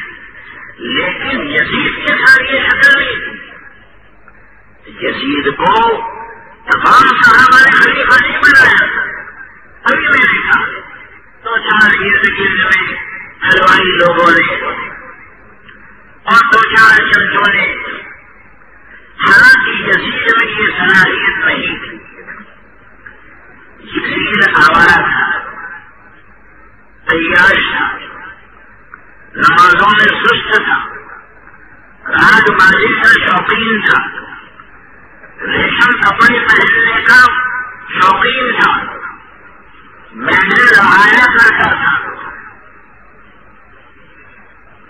لیکن یزید کے ساتھ یہ شکل نہیں تھی. یزید کو تمام صحابہ نے خلیفہ نہیں بنایا تھا. ابھی میں نے کہا تو چار ارد گرد میں حلوائی لوگوں نے اور دو چار چمچوں نے حالانکہ یزید میں یہ صلاحیت نہیں تھی. یزید آوارہ تھا تیار تھا نمازوں میں سست تھا راج بازی کا شوقین تھا ریشم کپڑے پہننے کا شوقین تھا محنت رعایا کرتا تھا.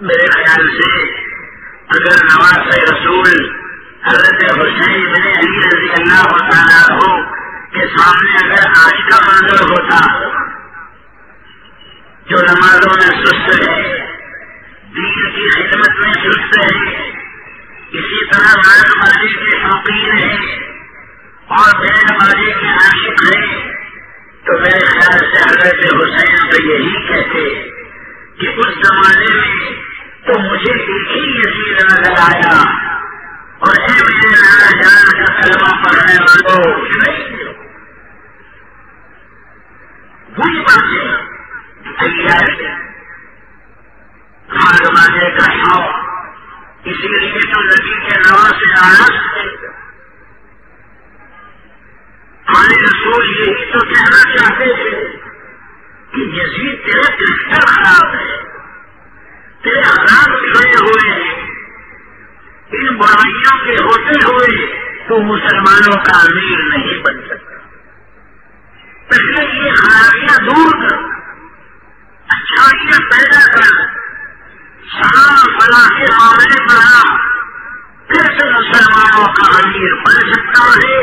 میرے خیال سے اگر نواز رسول حضرت حسین بن علی رضی اللہ تعالیٰ عنہ کے سامنے اگر آج کا منظر ہوتا جو نمازوں میں سست ہے دین کی خدمت میں سست ہے اسی طرح راج بازی کے شوقین ہیں اور بینڈ بازی کے عاشق ہیں تو میرے خیال سے حضرت حسین تو یہی کہتے کہ اس زمانے میں تو مجھے ایک ہی یزید نظر آیا اور اے میرے نانا جان کا کلمہ پڑھنے والوں وہی باتیں تیار راج بازی کا شوق اسی لیے تو نبی کے نواز سے ناراض تھے. ہمارے رسول یہی تو کہنا چاہتے تھے کہ یزید تیرے کرکٹر خراب ہے تیرے حالات بگڑے ہوئے ہیں ان برائیوں کے ہوتے ہوئے تو مسلمانوں کا امیر نہیں بن سکتا. پہلے یہ خرابیاں دور کر اچھائیاں پیدا کر سلام فلاح کے معاملے بڑھا پھر سے مسلمانوں کا امیر بن سکتا ہے.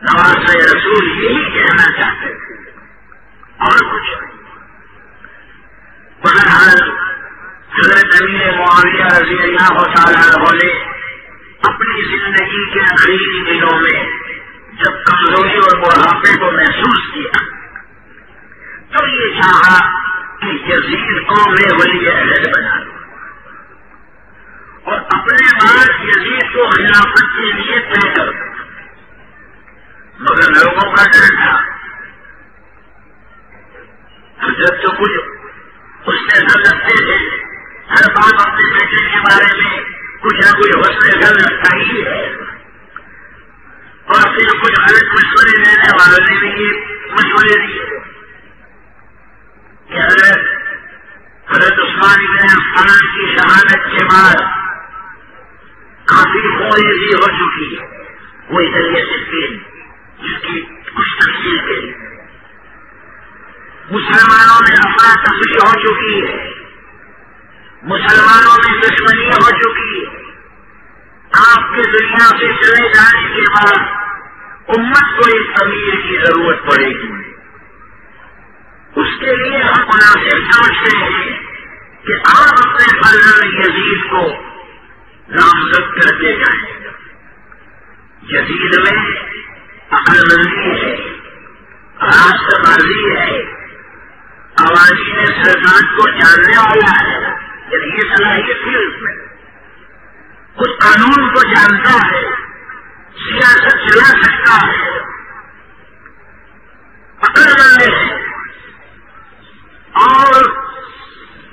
نواز رسول یہی کہنا چاہتے تھے امیر معاویہ رضی اللہ تعالیٰ عنہ نے اپنی زندگی کے آخری دنوں میں جب کمزوری اور بڑھاپے کو محسوس کیا تو یہ چاہا کہ یزید کو میں ولی عہد بنا دوں اور اپنے بعد یزید کو خلافت کے لیے طے کر دوں، مگر لوگوں کا ڈر تھا۔ حضرت تو کچھ اس سے رکھتے تھے، ہر بات اپنے بیٹے کے بارے میں کچھ نہ کچھ حسن گل رکھتا ہی ہے، اور پھر کچھ غلط مشورے لینے والوں نے بھی یہ مشورے دیے کہ حضرت عثمان بن عفان کی شہادت کے بعد کافی خوریزی ہو چکی ہے، وہ ذریعے سے جس کی کچھ تفصیل کے لیے مسلمانوں میں افراتفری ہو چکی ہے، مسلمانوں میں دشمنی ہو چکی ہے۔ آپ کے دنیا سے چلے جانے کے بعد امت کو اس امیر کی ضرورت پڑے گی، اس کے لیے ہم مناسب سمجھتے ہیں کہ آپ اپنے فرزند یزید کو نامزد کرتے جائیں۔ یزید میں عقل مندی ہے، راست بازی ہے، عوام سرکار کو جاننے والا ہے، یہ صلاحیت تھی اس میں، اس قانون کو جانتا ہے، سیاست چلا سکتا ہے، عقل مند ہے، اور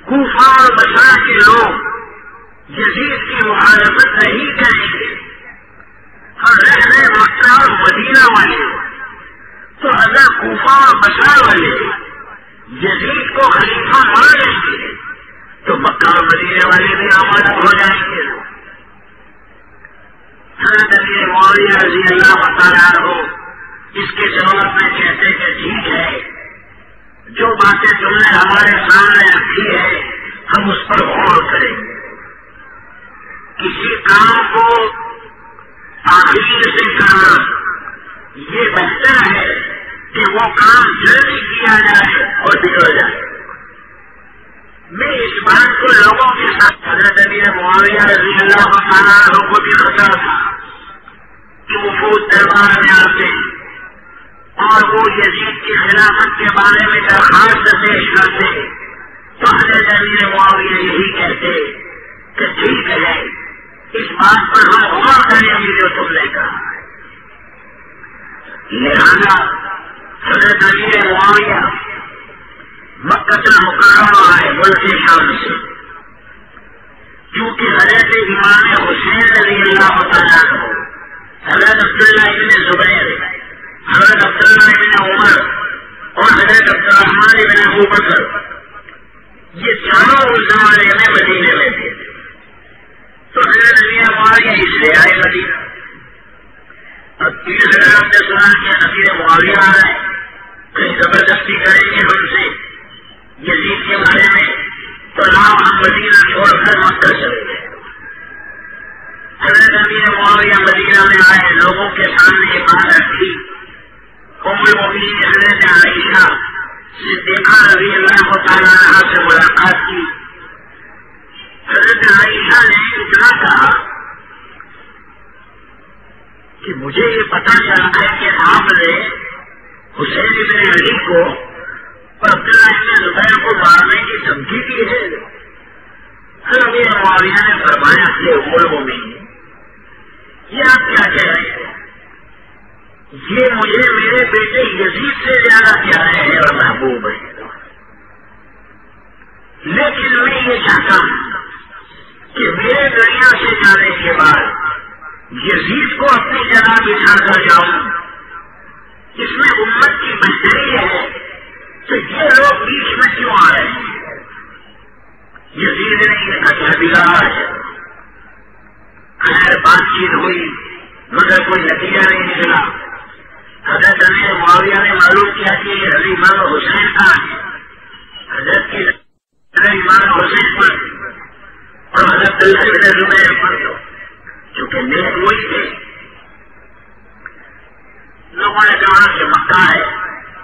کوفہ اور بصرہ کے لوگ یزید کی مخالفت نہیں کریں گے، اور رہنے مکہ اور مدینہ والے تو اگر کوفہ اور بصرہ والے یزید کو خلیفہ مانیں گے تو مکہ اور مدینے والے بھی آمادہ ہو جائیں گے۔ حضرت امیر معاویہ رضی اللہ تعالیٰ عنہ اس کے جواب میں کہتے کہ ٹھیک ہے، جو باتیں تم نے ہمارے سامنے رکھی ہے ہم اس پر غور کریں گے۔ کسی کام کو تاخیر سے کرنا یہ بہتر ہے کہ وہ کام جلدی کیا جائے اور بگڑ جائے۔ میں اس بات کو لوگوں کے ساتھ حضرت امیر معاویہ رضی اللہ تعالیٰ عنہ کو بھی خطرہ تھا کہ وفود دربار میں آتے اور وہ یزید کی خلافت کے بارے میں درخواست پیش کرتے تو حضرت امیر معاویہ یہی کہتے کہ ٹھیک ہے، اس بات پر ہم غور کریں گے جو تم نے کہا ہے۔ لہذا حضرت امیر معاویہ مکہ المکرمہ آئے ملک شام سے، کیونکہ حضرت امام حسین رضی اللہ تعالیٰ عنہ، حضرت عبداللہ ابن زبیر، حضرت عبداللہ ابن عمر اور حضرت عبدالرحمن ابن ابو بکر یہ چاروں اس زمانے میں مدینے میں تھے، تو حضرت امیر معاویہ اس لیے آئے مدینہ۔ اب 30,000 نے سنا کہ امیر معاویہ آ رہے کہیں زبردستی کریں گے ہم سے یزید کے بارے میں، تو لاؤ ہم مدینہ چھوڑ کر مکہ چلے گئے۔ حضرت امیر معاویہ مدینہ میں آئے، لوگوں کے سامنے یہ بات رکھی، ام المؤمنین حضرت عائشہ صدیقہ رضی اللہ تعالیٰ عنہا سے ملاقات کی۔ حضرت عائشہ نے اتنا کہا کہ مجھے یہ پتہ چلا ہے کہ آپ نے حسین بن علی کو اور عبداللہ ابن زبیر کو مارنے کی دھمکی دی ہے۔ حضرت امیر معاویہ نے فرمایا کہ ام المؤمنین یہ آپ کیا کہہ رہے ہیں؟ یہ مجھے میرے بیٹے یزید سے زیادہ پیارے ہیں اور محبوب ہیں، لیکن میں یہ چاہتا ہوں کہ میرے دنیا سے جانے کے بعد یزید کو اپنی جگہ بٹھا کر جاؤں، اس میں امت کی بہتری ہے، تو یہ لوگ بیچ میں کیوں آ رہے ہیں؟ یزید نے یہ کچھ بگاڑا ہے۔ خیر بات چیت ہوئی مگر کوئی نتیجہ نہیں نکلا۔ حضرت امیر معاویہ نے معلوم کیا کہ یہ امام حسین کا ہے، حضرت کی امام حسین پر اور حضرت ابن زبیر پر چونکہ نیک وہی تھے۔ لوگوں نے کہا کہ مکہ ہے،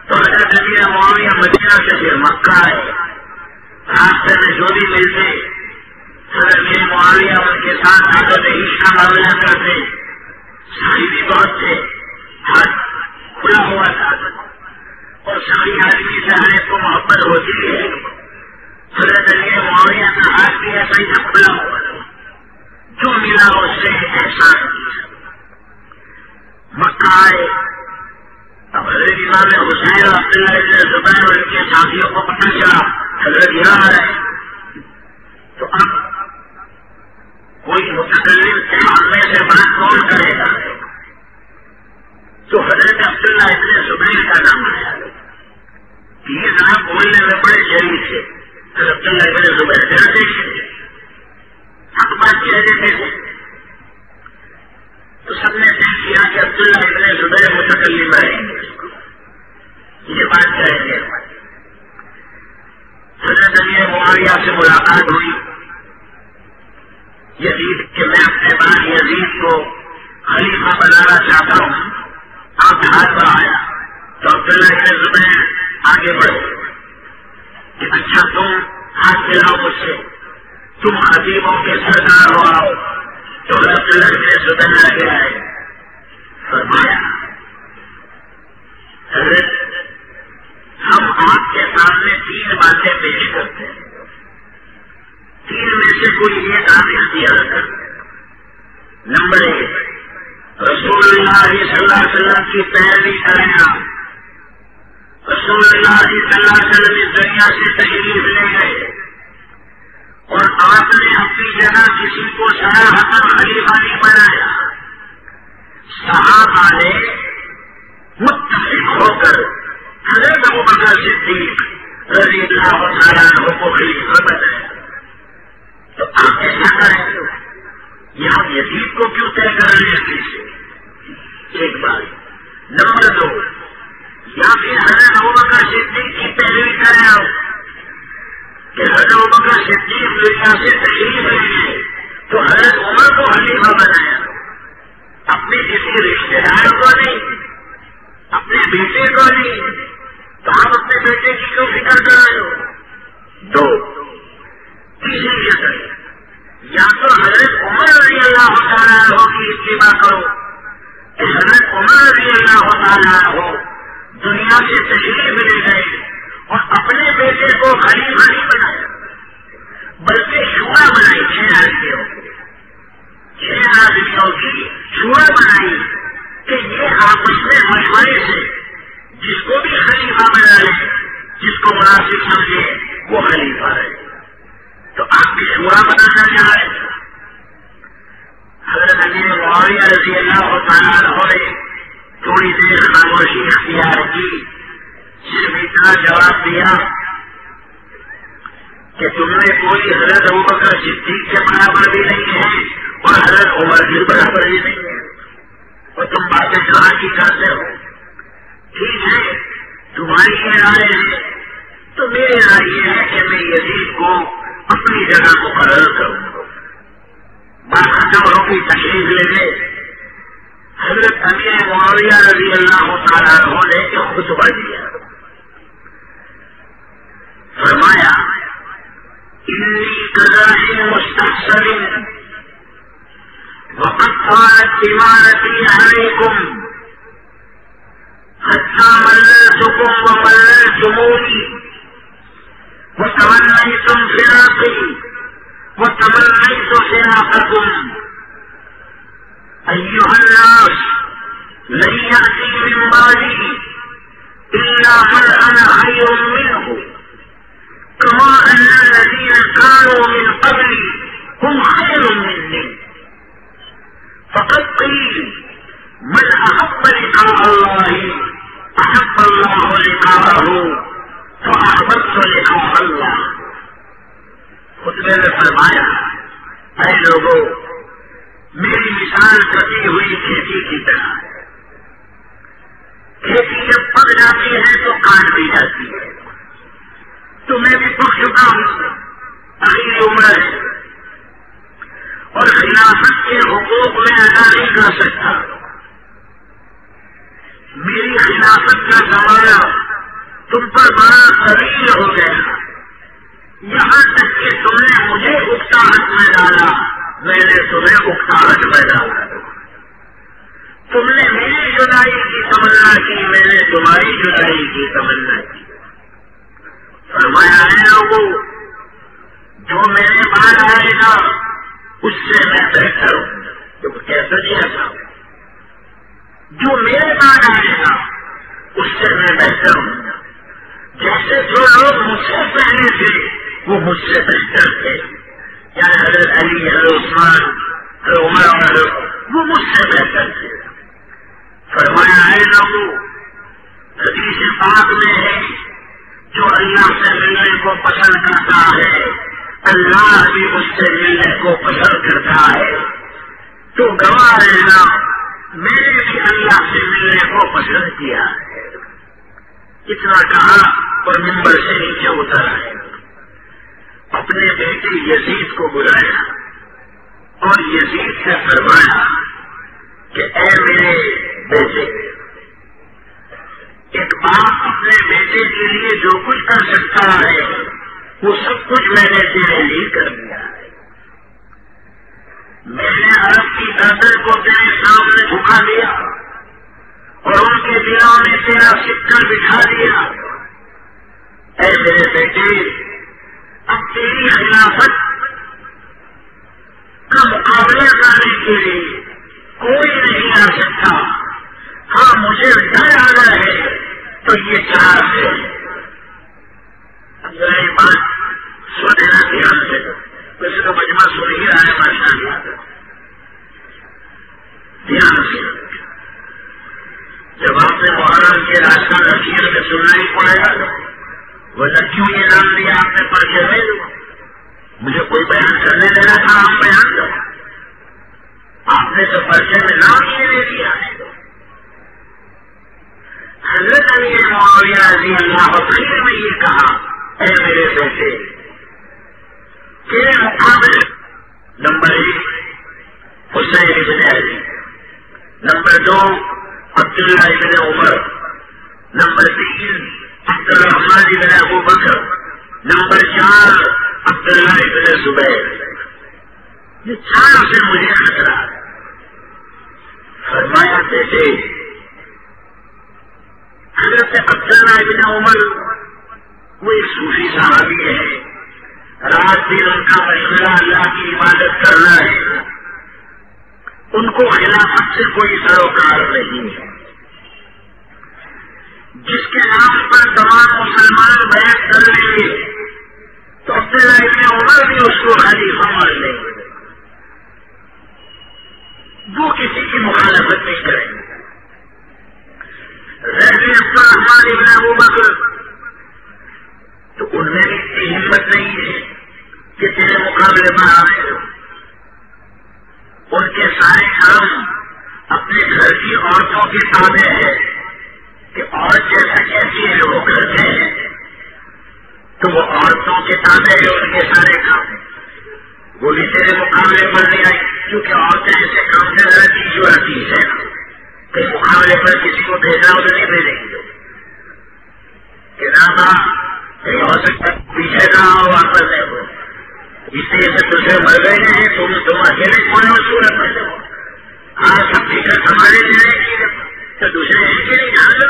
تو حضرت امیر معاویہ مدینہ سے پھر مکہ ہے، راستے میں جو بھی ملتے حضرت میرے معاویہ ان کے ساتھ عادت عشق کا معاملہ کرتے، سخی بھی بہت تھے، ہاتھ کھلا ہوا تھا، اور سخی آدمی سے ہر ایک کو محبت ہوتی ہے۔ حضرت علی معاویہ کا ہاتھ بھی ایسا ہی کھلا ہوا تھا، جو ملا اس سے احسان کیا۔ مکہ آئے، اب حضرت امام حسین عبداللہ ابن زبیر اور ان کے ساتھیوں کو پتہ چلا حضرت یہاں آ رہے، تو اب کوئی متکلم سامنے سے بات کون کرے گا؟ تو حضرت عبداللہ ابن زبیر کا نام آیا کہ یہ ذرا بولنے میں بڑے شریف تھے۔ حضرت عبداللہ ابن زبیر ڈرتے تھے، حق بات کہہ دیتے تھے، تو سب نے طے کیا کہ عبداللہ ابن زبیر متکلم رہیں گے، یہ بات کہیں گے۔ حضرت علی معاویہ سے ملاقات ہوئی، یزید کہ میں اپنے بھائی یزید کو خلیفہ بنانا چاہتا ہوں، آپ ہاتھ بڑھایا تو عبداللہ ابن زبیر آگے بڑھے کہ اچھا تم ہاتھ ملاؤ مجھ سے، تم خطیبوں کے سردار ہو آؤ۔ تو عبداللہ ابن زبیر آگے آئے، فرمایا حضرت ہم آپ کے سامنے 3 باتیں پیش کرتے ہیں، 3 میں سے کوئی ایک آپ اختیار کرتے ہیں۔ نمبر 1، رسول اللہ صلی اللہ علیہ وسلم کی پیروی کریں آپ۔ رسول اللہ صلی اللہ علیہ وسلم اس دنیا سے تشریف لے گئے اور آپ نے اپنی جگہ کسی کو صراحتاً خلیفہ نہیں بنایا، صحابہ نے متفق ہو کر حضرت ابوبکر صدیق رضی اللہ تعالیٰ عنہ کو خلیفہ بنایا۔ تو آپ ایسا کریں، یہ ہم یزید کو کیوں طے کر رہے ہیں سے؟ ایک بات۔ نمبر 2، یا پھر حضرت ابوبکر صدیق کی پیروی کریں آپ کہ حضرت ابوبکر صدیق دنیا سے تشریف لے گئے تو حضرت عمر کو خلیفہ بنایا، اپنے کسی رشتے دار کو نہیں، اپنے بیٹے کو نہیں، تو آپ اپنے بیٹے کی کیوں فکر کر رہے ہو؟ 2، تیسری شکل، یا تو حضرت عمر رضی اللہ تعالیٰ عنہ کی اتباع کرو کہ حضرت عمر رضی اللہ تعالیٰ عنہ دنیا سے تشریف لے گئے اور اپنے بیٹے کو خلیفہ نہیں بنایا بلکہ شورا بنائی، 6 آدمیوں کی شورا بنائی کہ یہ آپس میں مشورے سے جس کو بھی خلیفہ بنا لے، جس کو مناسب سمجھے وہ خلیفہ ہے۔ تو آپ کی شورا بنانا چاہ رہے ہیں۔ حضرت علی معاویہ رضی اللہ تعالیٰ عنہ نے تھوڑی دیر خاموشی اختیار کی، صرف اتنا جواب دیا کہ تم نے کوئی حضرت ابوبکر صدیق کے برابر بھی نہیں ہے اور حضرت عمر کے برابر بھی نہیں ہے، اور تم باتیں کہاں کی کرتے ہو؟ ٹھیک ہے، تمہاری یہ رائے ہے، تو میری رائے یہ ہے کہ میں یزید کو اپنی جگہ مقرر کروں۔ بات ختم ہوگی، تشریف لے لے۔ حضرت امیر معاویہ رضی اللہ تعالیٰ عنہ نے ایک خطبہ دیا، فرمایا انی کذاہم مستحسن وقد طالت امارتی علیکم حتی مللتکم ومللتمونی وتمنیتم فراقی وتمنیت فراقکم ایها الناس لن يأتي من بعدي إلا من أنا خير منه كما أن الذين كانوا من قبلي هم خير مني فقد قيل من أحب لقاء الله أحب الله لقاءه فأحببت لقاء الله۔ خطبے میں فرمایا، اے لوگوں، میری مثال کٹی ہوئی کھیتی کی طرح ہے، کھیتی جب پک جاتی ہے تو کاٹ دی جاتی ہے، تو میں بھی پک چکا ہوں، اخیر عمر ہے اور خلافت کے حقوق میں ادا نہیں کر سکتا، میری خلافت کا زمانہ تم پر بڑا طویل ہو گیا، یہاں تک کہ تم نے مجھے اکتاہٹ میں ڈالا، میں نے تمہیں اکتاہٹ میں ڈالا، تم نے میری جدائی کی تمنا کی، میں نے تمہاری جدائی کی تمنا کی۔ فرمایا ہے لوگوں جو میرے بعد آئے گا اس سے میں بہتر ہوں۔ تو کیسا جی ایسا جو میرے بعد آئے گا اس سے میں بہتر ہوں، جیسے جو لوگ مجھ سے پہلے تھے وہ مجھ سے بہتر تھے، یعنی حضرت علی، حضرت عثمان، حضرت عمر، وہ مجھ سے بہتر تھے۔ فرمایا ہے لوگوں حدیث پاک میں ہے جو اللہ سے ملنے کو پسند کرتا ہے اللہ بھی اس سے ملنے کو پسند کرتا ہے۔ تو گواہ رہنا میں نے بھی اللہ سے ملنے کو پسند کیا ہے۔ اتنا کہا اور ممبر سے نیچے اتر آئے، اپنے بیٹے یزید کو بلایا اور یزید سے فرمایا کہ اے میرے بیٹے، ایک باپ اپنے بیٹے کے لیے جو کچھ کر سکتا ہے وہ سب کچھ میں نے تیرے لیے کر دیا ہے۔ میں نے عرب کی گردن کو تیرے سامنے جھکا دیا اور ان کے دلوں میں تیرا سکر بٹھا دیا۔ اے میرے بیٹے، اب تیری خلافت کا مقابلہ کرنے کے لیے کوئی نہیں آ سکتا۔ ہاں مجھے ڈر آ رہا ہے تو یہ چار ہے۔ اب ذرا یہ بات سن لینا دھیان سے، ویسے تو مجمع سن ہی رہا ہے ماشاء اللہ، دھیان سے۔ جب آپ نے محرم کے راستہ نصیحت میں سننا ہی پڑے گا، ورنہ کیوں یہ نام لیا آپ نے پرچے میں؟ مجھے کوئی بیان کرنے دینا تھا، ہم بیان کریں، آپ نے تو پرچے میں نام ہی لے دیا ہے۔ حضرت علی معاویہ رضی اللہ عنہ میں یہ کہا، اے میرے بیٹے، تیرے مقابلے نمبر 1 حسین بن علی، نمبر 2 عبداللہ بن عمر، نمبر 3 عبدالرحمن بن ابو بکر، نمبر 4 عبداللہ بن زبیر۔ یہ 4 سے مجھے خطرہ ہے۔ فرمایا بیٹے، حضرت عبداللہ بن عمر وہ ایک صوفی صحابی ہے، رات دن ان کا مشورہ اللہ کی عبادت کرنا ہے، ان کو خلافت سے کوئی سروکار نہیں ہے۔ جس کے نام پر تمام مسلمان بیعت کر لیں گے تو عبداللہ ابن عمر بھی اس کو خلیفہ مان لیں گے، وہ کسی کی مخالفت نہیں کریں گے۔ عبدالرحمن ابن ابو بکر تو ان میں بھی اتنی ہمت نہیں ہے کہ تیرے مقابلے میں آئے ہو۔ ان کے سارے کام اپنے گھر کی عورتوں کے تابع ہے کہ عورت جیسا کہتی ہے وہ کرتے ہیں، تو وہ عورتوں کے تابع ہے ان کے سارے کام، وہ بھی تیرے مقابلے پر نہیں آئی، کیونکہ عورتیں ایسے کام سے ذرا چیز رہتی ہے، کہیں مقابلے پر کسی کو بھیجنا ہو تو نہیں بھیجیں گے کہ نہ کہیں ہو سکتا پیچھے نہ ہو واپس نہیں ہو، اس لیے سے دوسرے مر گئے ہیں، تم اکیلے کون ہو صورت میں ہو، ہاں سب ٹکٹ ہمارے لینے کی تو دوسرے کے لیے جان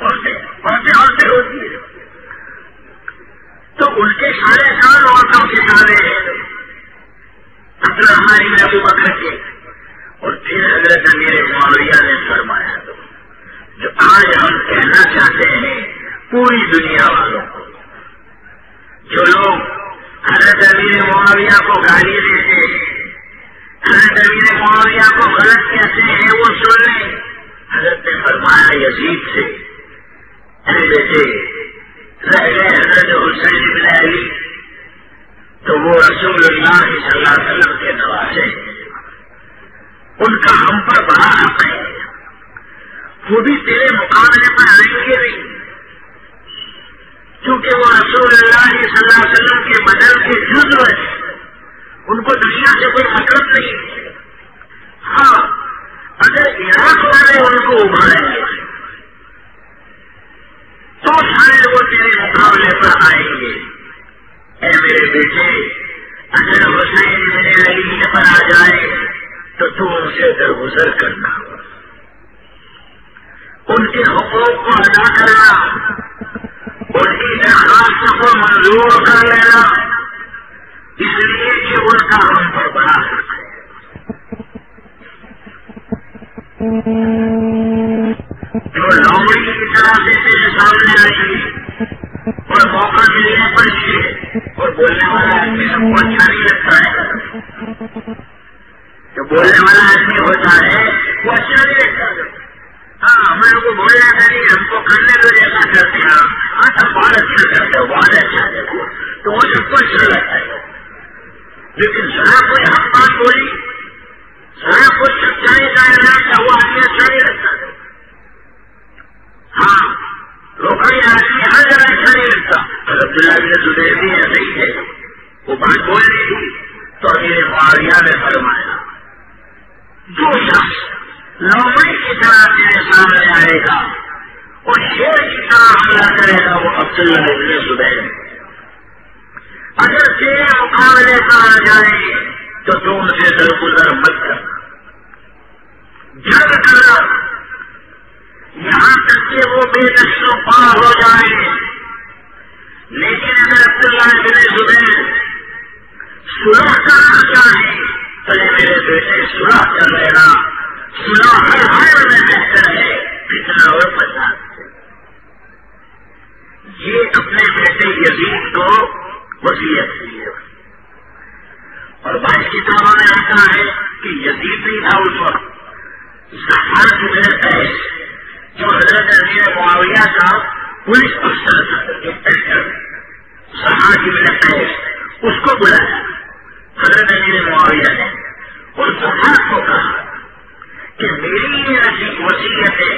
عورتیں ہوتی ہے، تو ان کے سارے کام عورتوں کے سارے عبدالرحمن بن ابو بکر کے۔ اور پھر حضرت امیر معاویہ نے فرمایا جو آج ہم کہنا چاہتے ہیں پوری دنیا والوں کو، جو لوگ حضرت امیر معاویہ کو گالی دیتے ہیں، حضرت امیر معاویہ کو غلط کہتے ہیں، وہ سن لیں۔ حضرت نے فرمایا یزید سے، اے بیٹے رہ گئے حضرت حسین بن علی تو وہ رسول اللہ صلی اللہ علیہ وسلم کے نواسے ہیں، ان کا ہم پر بڑا حق ہے، وہ بھی تیرے مقابلے پر آئیں گے نہیں، کیونکہ وہ رسول اللہ صلی اللہ علیہ وسلم کے بدل کے جزو ہے، ان کو دنیا سے کوئی مطلب نہیں۔ ہاں اگر عراق والے ان کو ابھاریں گے تو شاید وہ تیرے مقابلے پر آئیں گے۔ اے میرے بیٹے، اگر حسین میرے علی پر آ جائے تو ان سے درگزر کرنا، ان کے حقوق کو ادا کرنا، ان کی درخواست کو منظور کر لینا، اس لیے کہ ان کا ہم پر بڑا حق ہے۔ جو لومڑی کی طرح سے تیرے سامنے آئی اور موقع ملنے پر اور بولنے والا آدمی سب کو اچھا نہیں لگتا ہے، جو بولنے والا آدمی ہوتا ہے وہ اچھا نہیں لگتا۔ ہاں ہم لوگ کو بولنا چاہیے، ہم کو کرنے تو جیسا کرتے ہیں، ہاں تم بہت اچھا کرتے ہو، بہت اچھا دیکھو، تو وہ سب کو اچھا لگتا ہے۔ لیکن ذرا کوئی حق بات بولی، ذرا کوئی سچائی کا اعلان کیا، وہ آدمی اچھا نہیں لگتا۔ ہاں روکڑی آدمی ہر جگہ اچھا نہیں لگتا۔ عبداللہ بن زبیر بھی ایسے ہی ہے، وہ بات بول رہی تھی تو امیر معاویہ نے فرمایا جو شخص لومڑی کی طرح میرے سامنے آئے گا اور شیر کی طرح حملہ کرے گا وہ عبداللہ بن زبیر، اگر تیرے مقابلے پر آ جائے تو تم سے درگزر مت کرنا، جنگ کرنا، یہاں تک کہ وہ بے نشر و پار ہو جائے۔ لیکن اگر عبداللہ بن زبیر صلح کرنا چاہے تو میرے بیٹے صلح کر لینا، صلح ہر حال میں بہتر ہے فتنہ اور فساد۔ یہ اپنے بیٹے یزید کو وصیت کی ہے، اور بعض کتابوں میں آتا ہے کہ یزید نہیں تھا اس وقت، ضحاک بن قیس جو حضرت امیر معاویہ کا پولیس افسر تھا، انسپیکٹر ضحاک بن قیس، اس کو بلایا حضرت امیر معاویہ نے، اور ضحاک کو کہا کہ میری یہ وصیت ہے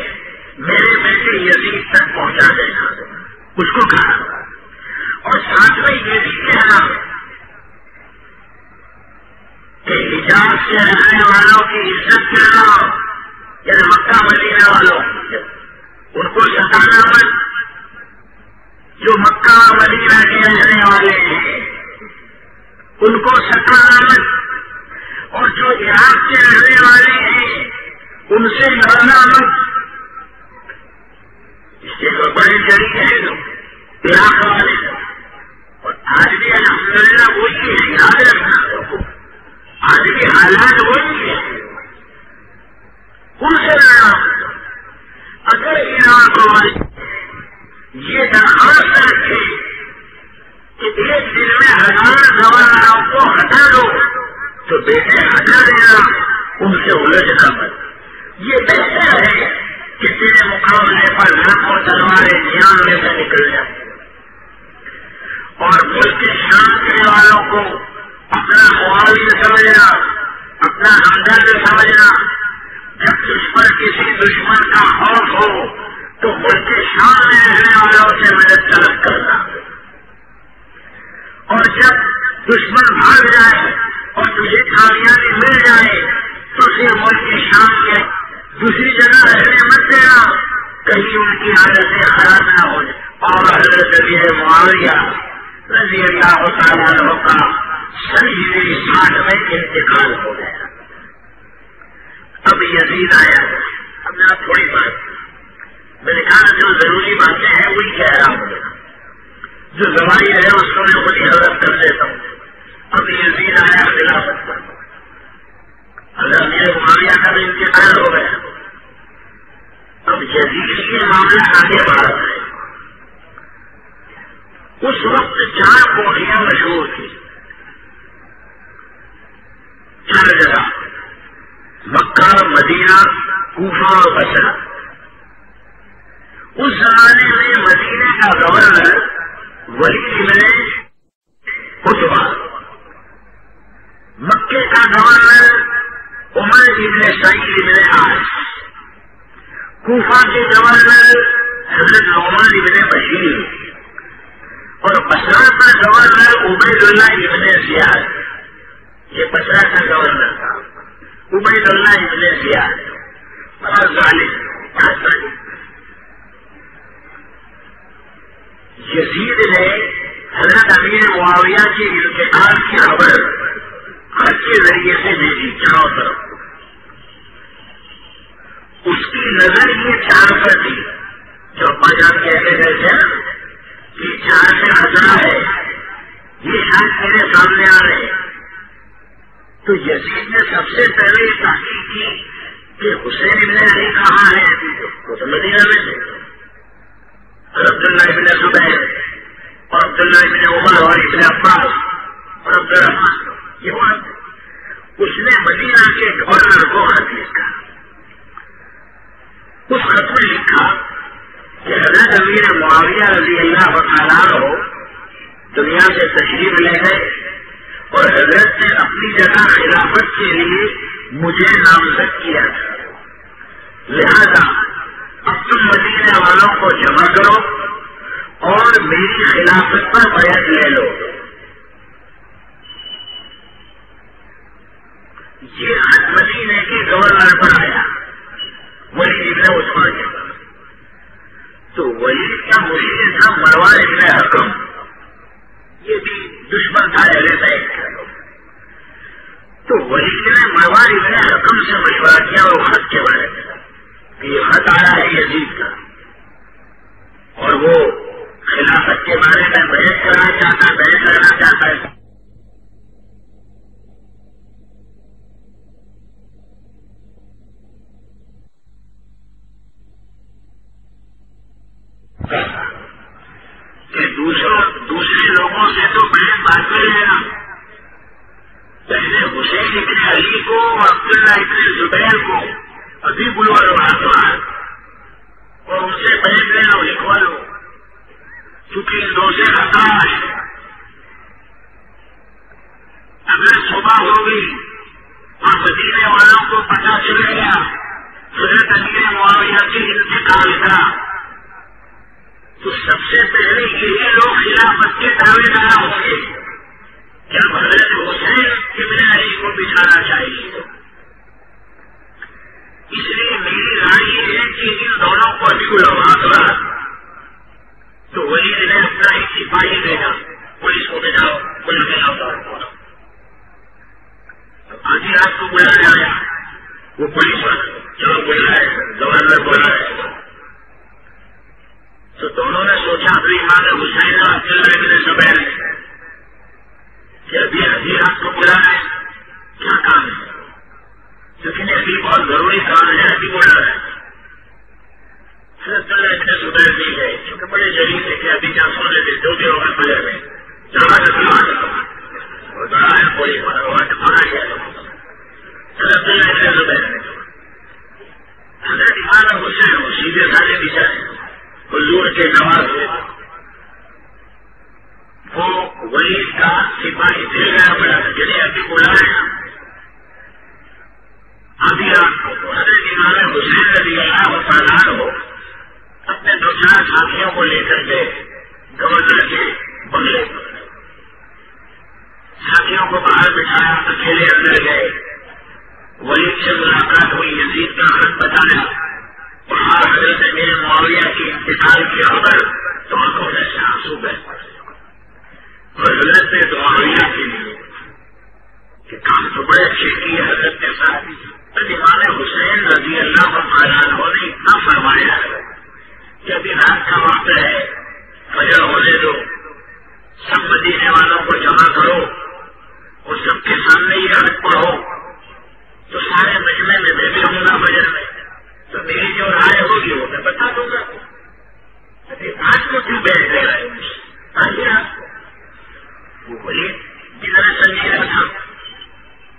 میرے بیٹے یزید تک پہنچا دینا، اس کو کہا، اور ساتھ میں یہ بھی کہنا کہ حجاز سے رہنے والوں کی عزت کرنا، یعنی مکہ مدینہ والوں ان کو ستانا مت، جو مکہ مدینہ کے رہنے والے ہیں ان کو ستانا مت، اور جو عراق کے رہنے والے ہیں ان سے لڑنا مت۔ اس کے تو بڑے طریقے ہیں لوگ عراق والے، اور آج بھی الحمدللہ وہی ہے، یاد رکھنا، آج بھی حالات وہی ہے، ان سے لڑنا۔ اگر عراق والے یہ درخواست رکھے کہ ایک دن میں 1000 گورنروں کو ہٹا دو تو بیٹے ہٹا دینا، ان سے الجھنا مت۔ یہ بہتر ہے کہ تیرے مقابلے پر لاکھوں تلواریں جان میں سے نکل جائیں، اور ملک شام کے والوں کو اپنا معاون سمجھنا، اپنا ہمدرد سمجھنا۔ جب دشمن کسی دشمن کا خوف ہو تو ملک شام میں رہنے والوں سے مدد طلب کرنا، اور جب دشمن بھاگ جائے اور تجھے کامیابی مل جائے تو پھر ملک شام کے دوسری جگہ رہنے مت دینا، کہیں ان کی حالتیں خراب نہ ہو جائے۔ اور حضرت امیر معاویہ رضی اللہ تعالیٰ عنہ کا 60 میں انتقال ہو گیا۔ اب یزید آیا، اب میں تھوڑی بات میں نے کہا جو ضروری باتیں ہیں وہی کہہ رہا ہوں، جو زبانی ہے اس کو میں خود ہی حضرت کر دیتا ہوں۔ اب یزید آیا خلافت پر، حضرت امیر معاویہ کا بھی انتقال ہو گیا۔ اب یزید کے معاملہ آگے بڑھ رہا ہے۔ اس وقت 4 کوٹیاں مشہور تھیں، 4 جگہ، مکہ، مدینہ، کوفہ اور بصرہ۔ اس زمانے میں مدینے کا گورنر ولید بن عتبہ، مکے کا گورنر عمر بن سعید بن عاص، کوفہ کے گورنر حضرت نعمان بن بشیر، اور بصرہ کا گورنر عبید اللہ بن زیاد۔ یہ بصرہ کا گورنر تھا عبید اللہ بن زیاد، اور ظالم۔ یزید نے حضرت امیر معاویہ کی انتقال کی خبر خط کے ذریعے سے بھیجی چاروں طرف. اس کی نظر یہ 4 پر تھی جو پاجان کہتے تھے کہ 4 سے خطرہ ہے، یہ شاید میرے سامنے آ رہے. تو یزید نے سب سے پہلے یہ تحقیق کی کہ حسین ابن علی کہاں ہے. وہ تو مدینہ میں تھے. اور عبداللہ ابن زبیر اور عبداللہ ابن عمر اور ابن عباس اور عبدالرحمان یہ بات. اس نے مدینہ کے گورنر کو خط لکھا. اس خط میں لکھا کہ حضرت امیر معاویہ رضی اللہ تعالیٰ عنہ دنیا سے تشریف لے گئے اور حضرت نے اپنی جگہ خلافت کے لیے مجھے نامزد کیا تھا. لہذا اب تم مدینے والوں کو جمع کرو اور میری خلافت پر بیعت لے لو. یہ خط مدینے کے گورنر پر آیا ولید ابن عثمان کے پاس. تو ولید کا مرید تھا مروان ابن حکم. یہ بھی دشمن تھا اہل بیت کا. تو ولید نے مروان ابن حکم سے مشورہ کیا وہ خط کے بارے میں کہ یہ خط آیا ہے یزید کا اور وہ خلافت کے بارے میں بحث کرنا چاہتا ہے. کہ دوسرے لوگوں سے تو بحث بات کر لینا. پہلے حسین ابن علی کو اور عبداللہ ابن زبیر کو ابھی بلوا لو ہاتھ اور ان سے بحث لے لو لکھوا لو کیونکہ ان 2 سے خطرہ ہے. اگر صبح ہوگی اور مدینے والوں کو پتہ چلے گا حضرت امیر معاویہ کی انتقال کا تو سب سے پہلے یہی لوگ خلافت کے دعوے دار ہوں گے. جب حضرت حسین ابن علی کو بچھانا چاہیے. اس لیے میری رائے یہ ہے کہ ان دونوں کو ابھی بلوا تو ولید نے اپنا ایک سپاہی بھیجا پولیس کو بھیجاؤ پولیس کے نام. آدھی رات کو بلایا آیا وہ پولیس والا چلو بلائے گورنر بلائے. تو دونوں نے سوچا اپنی امام حسین اور عبداللہ ابن زبیر کہ ابھی آدھی رات کو بلا ہے کیا کام ہے لیکن ابھی بہت ضروری کام ہے ابھی بولا ہے. پھر عبداللہ ابن زبیر بھی گئے کیونکہ بڑے جلیل تھے کہ ابھی کیا سونے تھے 2 دن ہوگا پہلے میں چلا اور بڑا ہے پولیس والا وہاں سے پڑا گیا. پھر عبداللہ ابن زبیر نے حضرت امام حسین وہ سیدھے سارے بچارے حضور کے نواز ہوئے. وہ ولید کا سپاہی دے گیا بڑا جنہیں ابھی بلایا ابھی رات کو حضرت امام حسین رضی اللہ تعالیٰ عنہ اپنے 2-4 ساتھیوں کو لے کر کے گورنر کے بنگلے پر ساتھیوں کو باہر بٹھایا اکیلے اندر گئے. ولید سے ملاقات ہوئی یزید کا خط بتایا اور حضرت امیر معاویہ کی انتقال کی خبر تو آنکھوں میں سے آنسو بہہ پڑے. اور حضرت نے معاویہ کے لیے کہ کام تو بڑے اچھے کیے حضرت کے ساتھ. امام حسین رضی اللہ تعالیٰ عنہ نے اتنا فرمایا کہ ابھی رات کا وقت ہے فجر ہونے دو سب مدینے والوں کو جمع کرو اور سب کے سامنے یہ خط پڑھو تو سارے مجمع میں میں بھی ہوں گا فجر میں تو میری جو رائے ہوگی وہ میں بتا دوں گا. ابھی آج کو کیوں بیٹھ دے رہے آئیے آپ وہ ولید جنہیں سنجیدہ تھا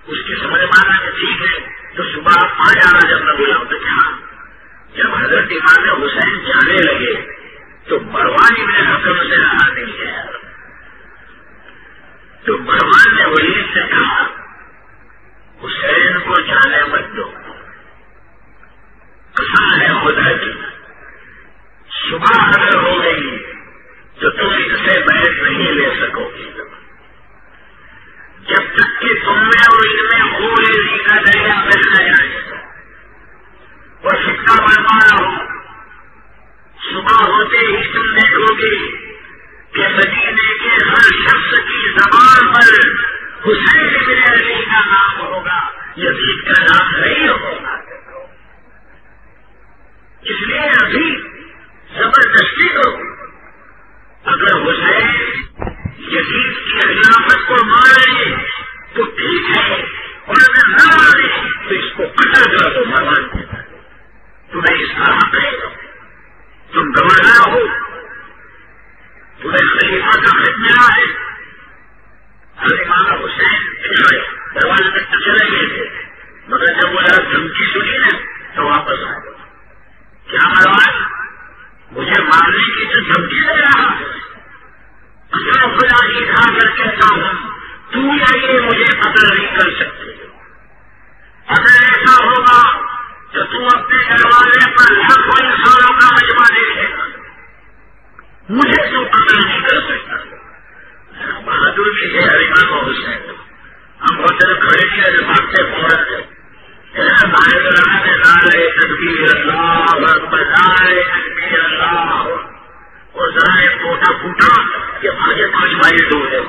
اس کی سمجھ مانا کہ ٹھیک ہے تو صبح آ جانا جب میں بولا تو کیا. جب حضرت امام حسین جانے لگے تو مروان ابن حکم سے رہا نہیں ہے. تو مروان نے ولید سے کہا حسین کو جانے مت دو قسم ہے خدا کی صبح اگر ہو گئی تو تم اس سے بیعت نہیں لے سکو گی جب تک کہ تم میں اور ان میں خون کا دریا بہ نہ جائے اور فتنہ برپا نہ ہو. صبح ہوتے ہی تم دیکھو گے کہ مدینے کے حسین بن علی کا نام ہوگا، یزید کا نام نہیں ہوگا. اس لیے ابھی زبردستی کو اگر حسین یزید کی خلافت کو مارے تو ٹھیک ہے، اور اگر نہ مارے تو اس کو قتل کر دو. مرمان تمہیں اس کا حق ہے، تم گورنر ہو، تمہیں خلیفہ کا خط ملا ہے. امام حسین دروازے تک تو چلے گئے تھے، مگر جب وہ دھمکی سنی نا تو واپس آ گئے. کیا مروان مجھے مارنے کی تو دھمکی دے رہا ہے؟ اصل خدا کی کھا کر کہتا ہوں تو یا یہ مجھے قتل نہیں کر سکتے. اگر ایسا ہوگا تو تم اپنے دروازے پر لاکھوں انسانوں کا مجمع دیکھے گا، مجھے تو قتل نہیں کر سکتا. بہادر بھی ہے امام حسین. ہم ہوتے کھڑے کیے بھاگتے فوراً ہمارے دلانے میں نعرہ تکبیر اللہ اکبر، نعرہ تکبیر اللہ، اور ذرا ایک ٹوٹا پھوٹا کہ آگے 5 مائل دور ہے.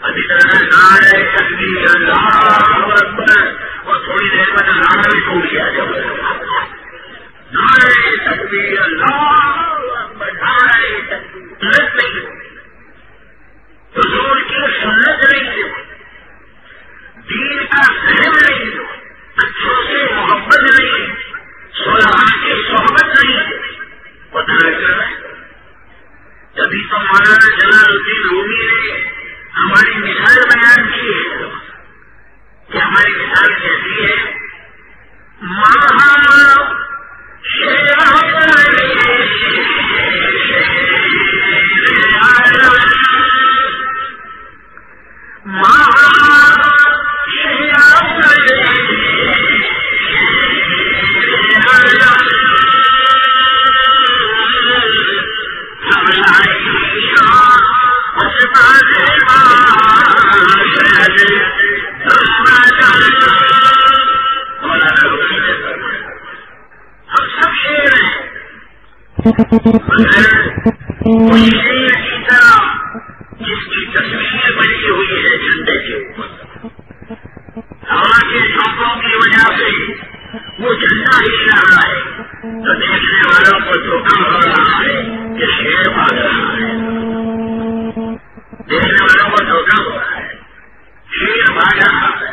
ابھی طرح نعرہ تکبیر اللہ اکبر، اور تھوڑی دیر میں نعرہ بھی ٹوٹ گیا. جب نعرہ تکبیر اللہ اکبر، نعرہ تکبیر نہیں، حضور کی سنت نہیں، دین کا فہم نہیں، اچھوں سے محبت نہیں، صلحاء کی صحبت نہیں. پتہ لگا جبھی تو مولانا جلال الدین رومی نے ہماری مثال بیان کی ہے کہ ہماری مثال کیسی ہے. جس کی تصویر بنی ہوئی ہے جھنڈے کے اوپر، ہوا کے جھونکوں کی وجہ سے وہ جھنڈا ہی رہا ہے تو دیکھنے والوں کو دھوکہ ہو رہا ہے کہ شیر بھاگ رہا ہے. دیکھنے والوں کو دھوکہ ہو رہا ہے، شیر بھاگ رہا ہے.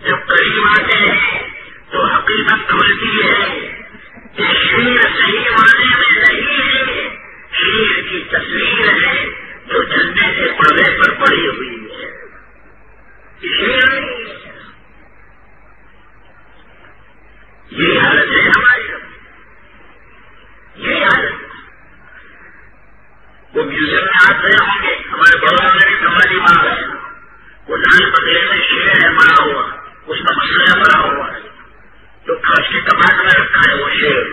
جب قریب آتے ہیں تو حقیقت کھلتی ہے کہ شیر صحیح معنی میں نہیں ہے، شیر کی تصویر ہے جو جھنڈے کے پردے پر پڑی ہوئی ہے. شیر یہ حالت ہے ہماری، یہ حالت. وہ میوزیم میں آتے ہوں گے، ہمارے بڑوں میں بھی کمالی باغ ہے، وہ لال پتلے میں شیر ہے بڑا ہوا، اس کا مسئلہ بڑا ہوا ہے تو کھاس کے کباٹ میں رکھا ہے وہ شیر،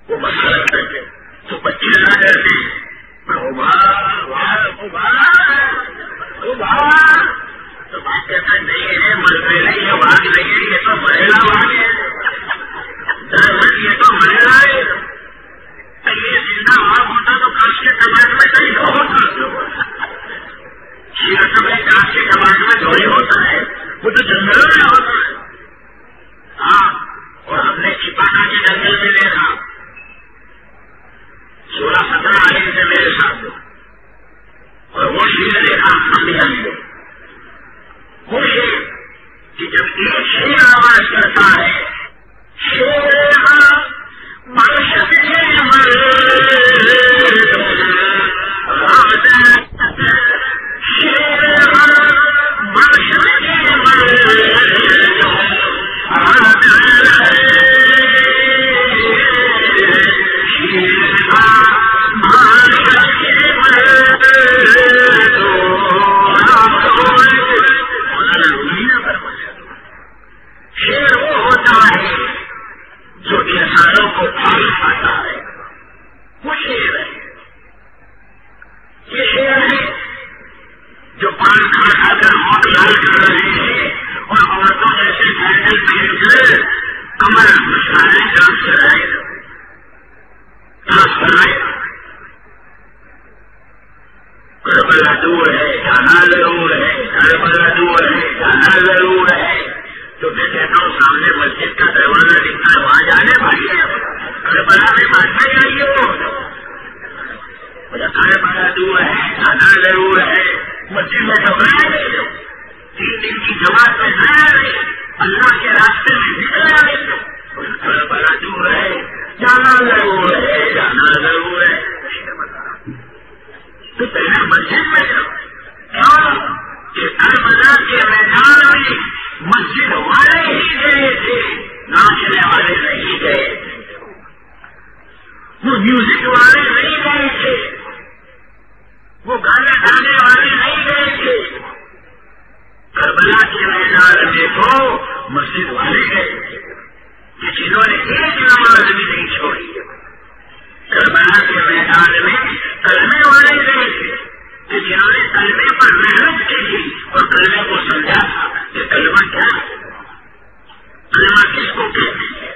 وہ مسئلہ کر کے تو بچے نہ کرتے تو بات کہتا نہیں ہے، مرغے نہیں ہے، باغ نہیں ہے، یہ تو مہیلا باغ ہے، یہ تو مہیلا ہے. یہ زندہ باغ ہوتا تو کاش کے کباٹ میں کہیں ہوتا، شیر تو بھائی کاش کے کباٹ میں تھوڑی ہوتا ہے، وہ تو جنگل میں ہوتا ہے. ہاں، اور ہم نے چھپانا کے جنگل میں دیکھا 16-17 آدمی سے میرے ساتھ، اور وہ شیر دیکھا ہم بھی ہم کو وہ شیر کہ جب ایک شیر آواز کرتا ہے شیر کربلا دور ہے، جانا ضرور ہے، کربلا دور ہے، جانا ضرور ہے. تو میں کہتا ہوں سامنے مسجد کا دروازہ دکھتا ہے، وہاں جانے والی ہے. کربلا میں ماننا چاہیے وہ. کربلا دور ہے، جانا ضرور ہے. مسجد میں گھبرایا نہیں، 3 دن کی جماعت میں گیا نہیں، اللہ کے راستے میں نکلا نہیں. کربلا دور ہے، جانا ضرور ہے، جانا ضرور ہے. تو پہلے مسجد میں جاؤ. کیوں کہ کربلا کے میدان میں مسجد والے ہی گئے تھے، ناچنے والے نہیں گئے تھے، وہ میوزک والے نہیں گئے تھے، وہ گانے گانے والے نہیں گئے تھے. کربلا کے میدان میں تو مسجد والے گئے تھے کہ جنہوں نے ایک نماز بھی نہیں چھوڑی. کربلا کے میدان میں کلمے والے گئے تھے کہ جنہوں نے کلمے پر محنت کی تھی اور کلمے کو سمجھا تھا کہ کلمہ کیا ہے، کلمہ کس کو کہتے ہیں،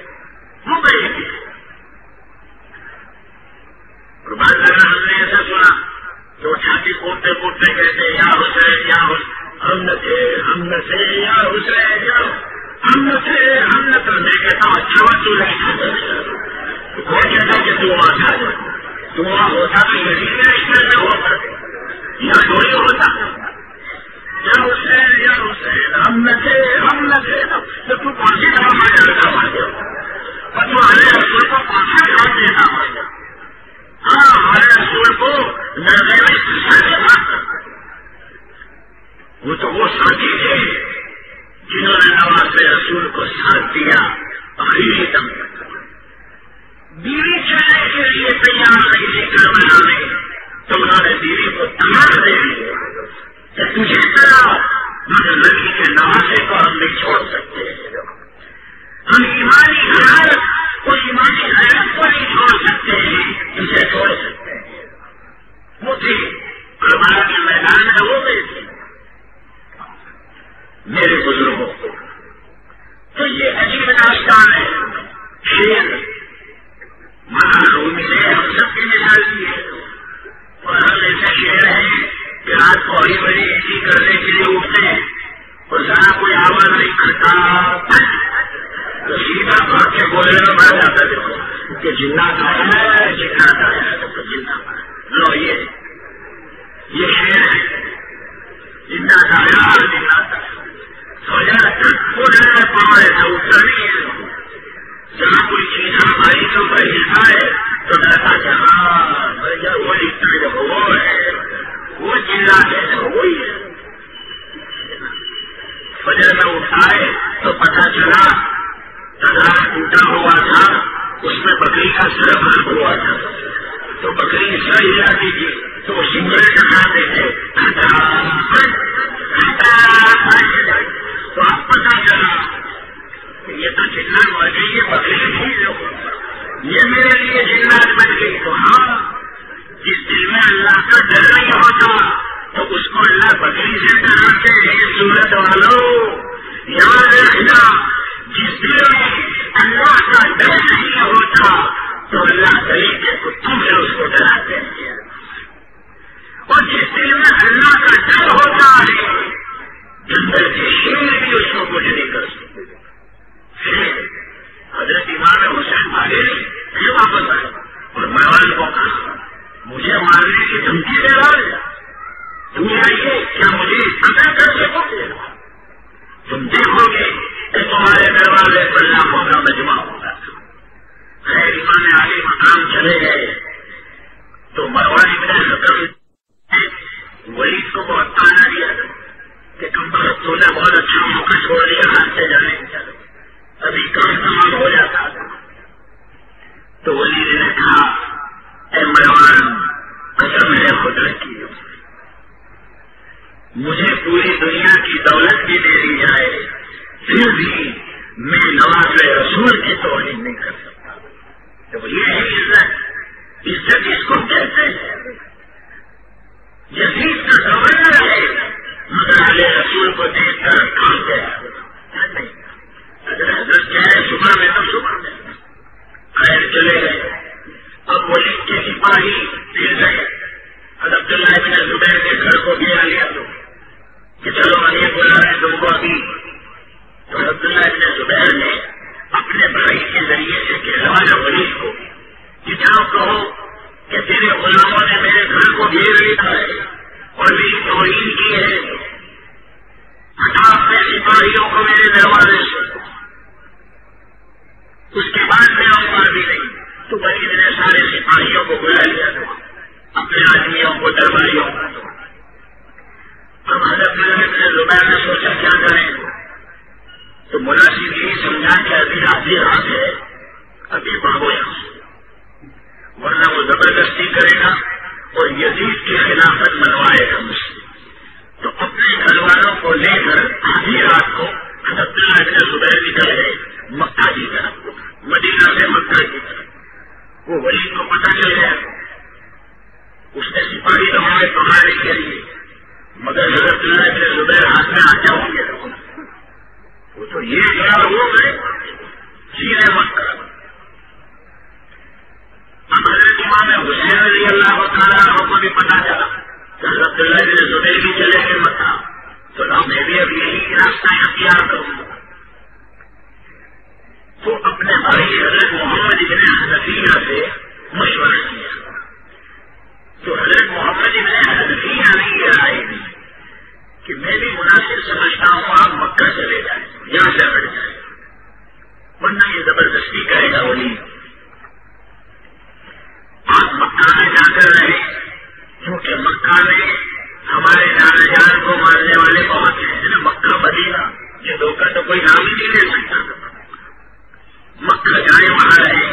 وہ گئے تھے. اور بعض جگہ ہم نے ایسا سنا تو چھاتی کوٹتے کوٹتے کہتے یا حسین یا حسین، ہم نہ تھے یا حسین یا ہم نہ تھے ہم نہ تھے. میں کہتا ہوں اچھا بات تو رہتا کوئی کہتا کہ تو وہاں تھا، تو وہاں ہوتا تو یہی رشتے میں ہوتا یا کوئی ہوتا. یا حسین ہم نہ تھے تو تو کون سی طرح مانا لگا مانتے ہو، اور تو ہمارے رسول کو کون سا کام دینا مانتے. ہاں ہمارے رسول کو لڑنے میں وہ تو وہ ساتھی تھے جنہوں نے نواز رسول کو ساتھ دیا آخری دم تک. بیوی چھوڑنے کے لیے تیار نہیں تھی کربلا میں، تمہوں نے بیوی کو تمام دے دیا کہ تجھے کرا، مگر نبی کے نوازے کو ہم نہیں چھوڑ سکتے. ہم ایمانی حیرت کو نہیں چھوڑ سکتے ہیں، اسے چھوڑ سکتے ہیں. وہ تھی کربلا کے میدان میں ہو گئے تھے. میرے بزرگوں کو تو یہ عجیب داستان ہے. شیر رومی نے ہم سب کی مثال دی ہے، اور ہم ایسے شیر ہیں کہ رات کو ہری بڑی ایسی کرنے کے لیے اٹھتے ہیں اور ذرا کوئی آواز نہیں کرتا تو سیدھا بھاگ کے بولنے میں بڑھ جاتا ہے کہ جنات آیا ہے، جنات آیا ہے تو جنات آیا. لو یہ شیر ہے، جنات آیا جنات آیا. سوچا اٹھنے میں پاؤں ایسا اٹھتا نہیں ہے. جہاں کوئی چیز ہماری تو بھائی لکھا ہے تو کہتا کہ ہاں وہ لکھتا ہے وہ ہے، وہ چلا ہے وہی ہے. فجر میں اٹھائے تو پتہ چلا تذارا ٹوٹا ہوا تھا، اس میں بکری کا سر بند ہوا تھا. تو بکری سر ہلاتی تھی تو وہ سنگڑے ٹکراتے تھے. تو آپ پتہ چلا یہ تو جنات بن گئی، یہ بکری نہیں لو، یہ میرے لیے جنات بن گئی. تو ہاں جس دل میں اللہ کا ڈر نہیں ہوتا تو اس کو اللہ بکری سے ڈراتے ہیں. سورت والوں یاد رکھنا، جس دل میں اللہ کا ڈر نہیں ہوتا تو اللہ گلی کے کتوں سے اس کو ڈراتے ہیں، اور جس دل میں اللہ کا ڈر ہوتا ہے جنگل کے شیر بھی اس کو کچھ نہیں کر سکتے. حضرت امام حسین بھاگے پھر واپس آئے اور میوان کو کہا مجھے مارنے کی دھمکی دے رہا ہے، تم آئیے کیا مجھے قتل کر سکو گے؟ تم دیکھو گے کہ تمہارے دروازے پر لاکھوں کا مجمع ہوگا. خیر امام عالی مقام چلے گئے تو مروان ابن حکم ولید کو بہت تانا دیا کہ تو نے بہت اچھا موقع چھوڑ دیا ہاتھ سے جانے کا، ابھی کام تمام ہو جاتا تھا. تو ولید نے کہا اے مروان قسم ہے خدا کی، مجھے پوری دنیا کی دولت بھی دے دی جائے پھر بھی میں نواز رسول کی توہین نہیں کر سکتا. تو یہ ہے عزت. عزت اس کو کہتے ہیں. یزید کا زمانہ ہے مگر علیہ رسول کو دیکھ کر کام گیا نہیں. اگر حضرت کہے صبح میں تو صبح میں خیر چلے گئے. اب ولید کے سپاہی پھر گئے. عبداللہ ابن زبیر حضرت اللہ ابن زبیر ہاتھ میں آتے ہوں گے. وہ تو یہ کیا ہو گئے سینے مکہ. اب حضرت امام حسین رضی اللہ تعالیٰ عنہ کو بھی پتا چلا کہ حضرت اللہ ابن زبیر بھی چلے گئے مکہ، تو میں بھی اب یہی راستہ اختیار کروں گا. تو اپنے بھائی حضرت محمد ابن حنفیہ سے مشورہ کیا. تو حضرت محمد ابن حنفیہ نے یہ رائے دی کہ میں بھی مناسب سمجھتا ہوں آپ مکہ چلے جائیں، یہاں سے ہٹ جائیں، ورنہ یہ زبردستی کرے گا ولی. آپ مکہ میں جا کر رہے، کیونکہ مکہ میں ہمارے نانا جان کو ماننے والے بہت ہیں. مکہ مدینہ یہ دو کا تو کوئی نام ہی نہیں لے سکتا. مکہ جائیں، وہاں رہے،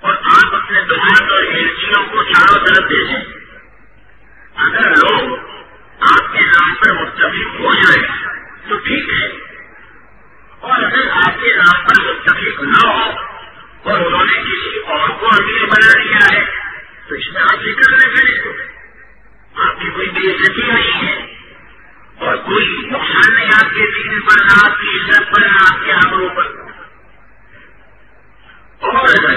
اور آپ اپنے دماغ اور ایلچیوں کو چاروں طرف بھیجیں. اگر لوگ آپ کے نام پر متفق ہو جائے تو ٹھیک ہے، اور اگر آپ کے نام پر متفق نہ ہو اور انہوں نے کسی اور کو امیر بنا دیا ہے تو اس میں آپ فکر نہ کریں. آپ کی کوئی بے عزتی نہیں ہے اور کوئی نقصان نہیں آپ کے دین پر، نہ آپ کی عزت پر، نہ آپ کے آبرو پر. اور اگر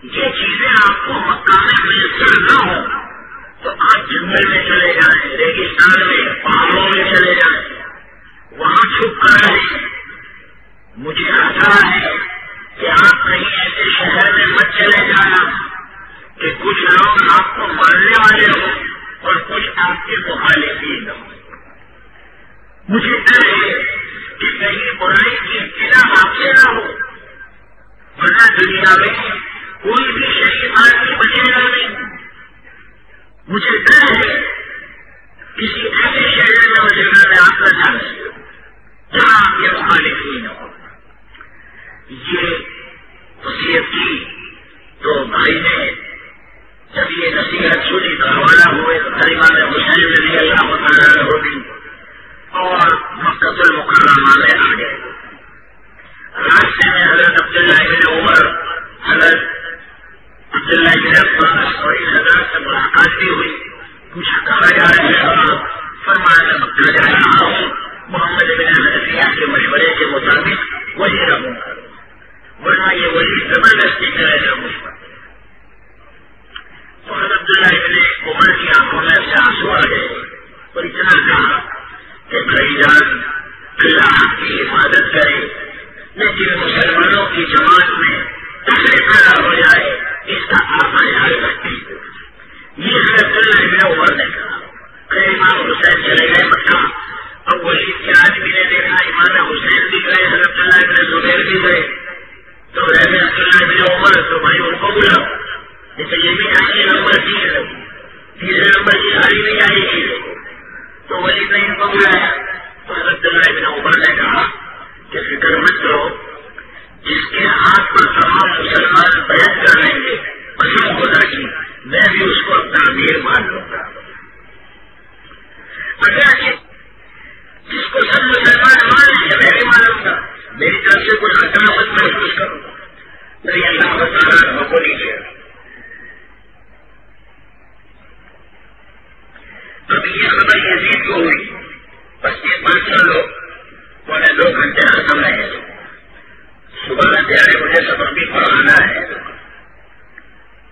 یہ چیزیں آپ کو مکہ میں میسر نہ ہوں تو آپ جنگل میں چلے جائیں، ریگستان میں، پہاڑوں میں چلے جائیں، وہاں چھپ کر رہیں. مجھے آشا ہے کہ آپ کہیں ایسے شہر میں مت چلے جانا کہ کچھ لوگ آپ کو ماننے والے ہوں اور کچھ آپ کے مخالفین ہوں. مجھے ڈر ہے کہ کہیں برائی کی ابتدا آپ سے نہ ہو، ورنہ دنیا میں کوئی بھی شریف آدمی بچے گا نہیں. مجھے ڈر ہے کسی ایسے شہر میں اور جگہ میں آپ نہ جانے جہاں آپ کے مخالفین ہو. یہ وصیت کی تو بھائی نے جب یہ نصیحت سنی تو روانہ ہوئے تو امام حسین رضی اللہ تعالیٰ عنہ بھی اور مکہ المکرمہ میں آ گئے. راستے میں حضرت عبداللہ بن عمر، حضرت عبداللہ بن عباس اور اس حضرت سے ملاقات بھی ہوئی. پوچھا کہاں جا رہے ہیں؟ فرمایا میں مکہ جا رہا ہوں، محمد بن حنفیہ کے مشورے کے مطابق وہی رہوں گا، ورنہ یہ وہی زبردستی کرے گا مجھ پر. تو حضرت عبداللہ بن عمر کی آنکھوں میں سے آنسو آ گئے اور اتنا کہا کہ بھائی جان اللہ آپ کی حفاظت کرے، لیکن مسلمانوں کی جماعت میں کیسے پیدا ہو جائے اس کا آپ خیال رکھیں. یہ حضرت اللہ بن عمر نے کہا. پھر امام حسین چلے گئے مکہ. اب وہی کے آدمی نے دیکھا امام حسین بھی گئے، حضرت اللہ بن زبیر بھی گئے، تو رہ گئے عبداللہ بن عمر. تو بھائی ان کو بلا، جیسے یہ بھی آئی نمبر تیسرے نمبر کی ساری نہیں آئی گی، تو وہی نے ان کو بلایا. تو حضرت اللہ بن عمر نے کہا کہ فکر مت کرو، جس کے ہاتھ پر تمام مسلمان بیعت کر لیں گے قسم خدا کی میں بھی اس کو اپنا امیر مان لوں گا. اگر جس کو سب مسلمان مان لیں گے میں بھی مانوں گا، میری طرف سے کچھ حکامت محسوس کروں گا. نہیں اللہ تعالیٰ کو نہیں کیا. اب یہ خبر یزید کو ہوئی، بس یہ 500 لوگ 2 گھنٹے ختم رہے. صبح 11 بجے سبق بھی پڑھانا ہے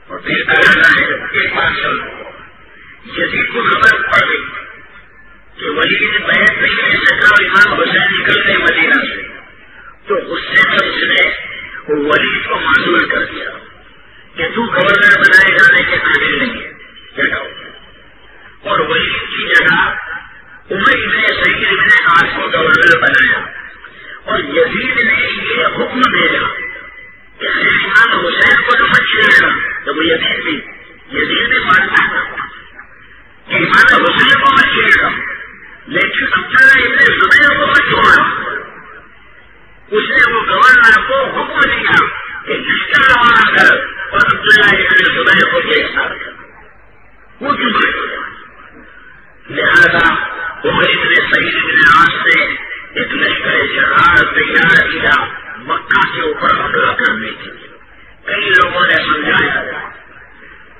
اور پھر کرانا ہے. یہ 500 لوگ یزید کو خبر پڑ گئی کہ ولید بیعت نہیں رہ سکا اور امام حسین نکل گئے مدینہ سے. تو غصے میں اس نے ولید کو معذور کر دیا کہ تو گورنر بنائے جانے کے قابل نہیں ہے، جگہ. اور ولید کی جگہ عمر نے سعید بن عاص کو گورنر بنایا. اور یزید نے یہ حکم بھیجا کہ امام حسین کو تو مت چھیڑنا. جب وہ یزید بھی مانتا تھا کہ امام حسین کو مت چھیڑنا، لیکن عبداللہ ابن زبیر کو مت چھوڑنا. اس نے وہ گورنر کو حکم دیا کہ لشکر روانہ کر اور عبداللہ ابن زبیر کو گرفتار کر. وہ کیوں کرے؟ لہذا عمر ابن سعید بن عاص نے ایک لشکر جہار تیار کیا مکہ کے اوپر حملہ کرنے کے لیے. کئی لوگوں نے سمجھایا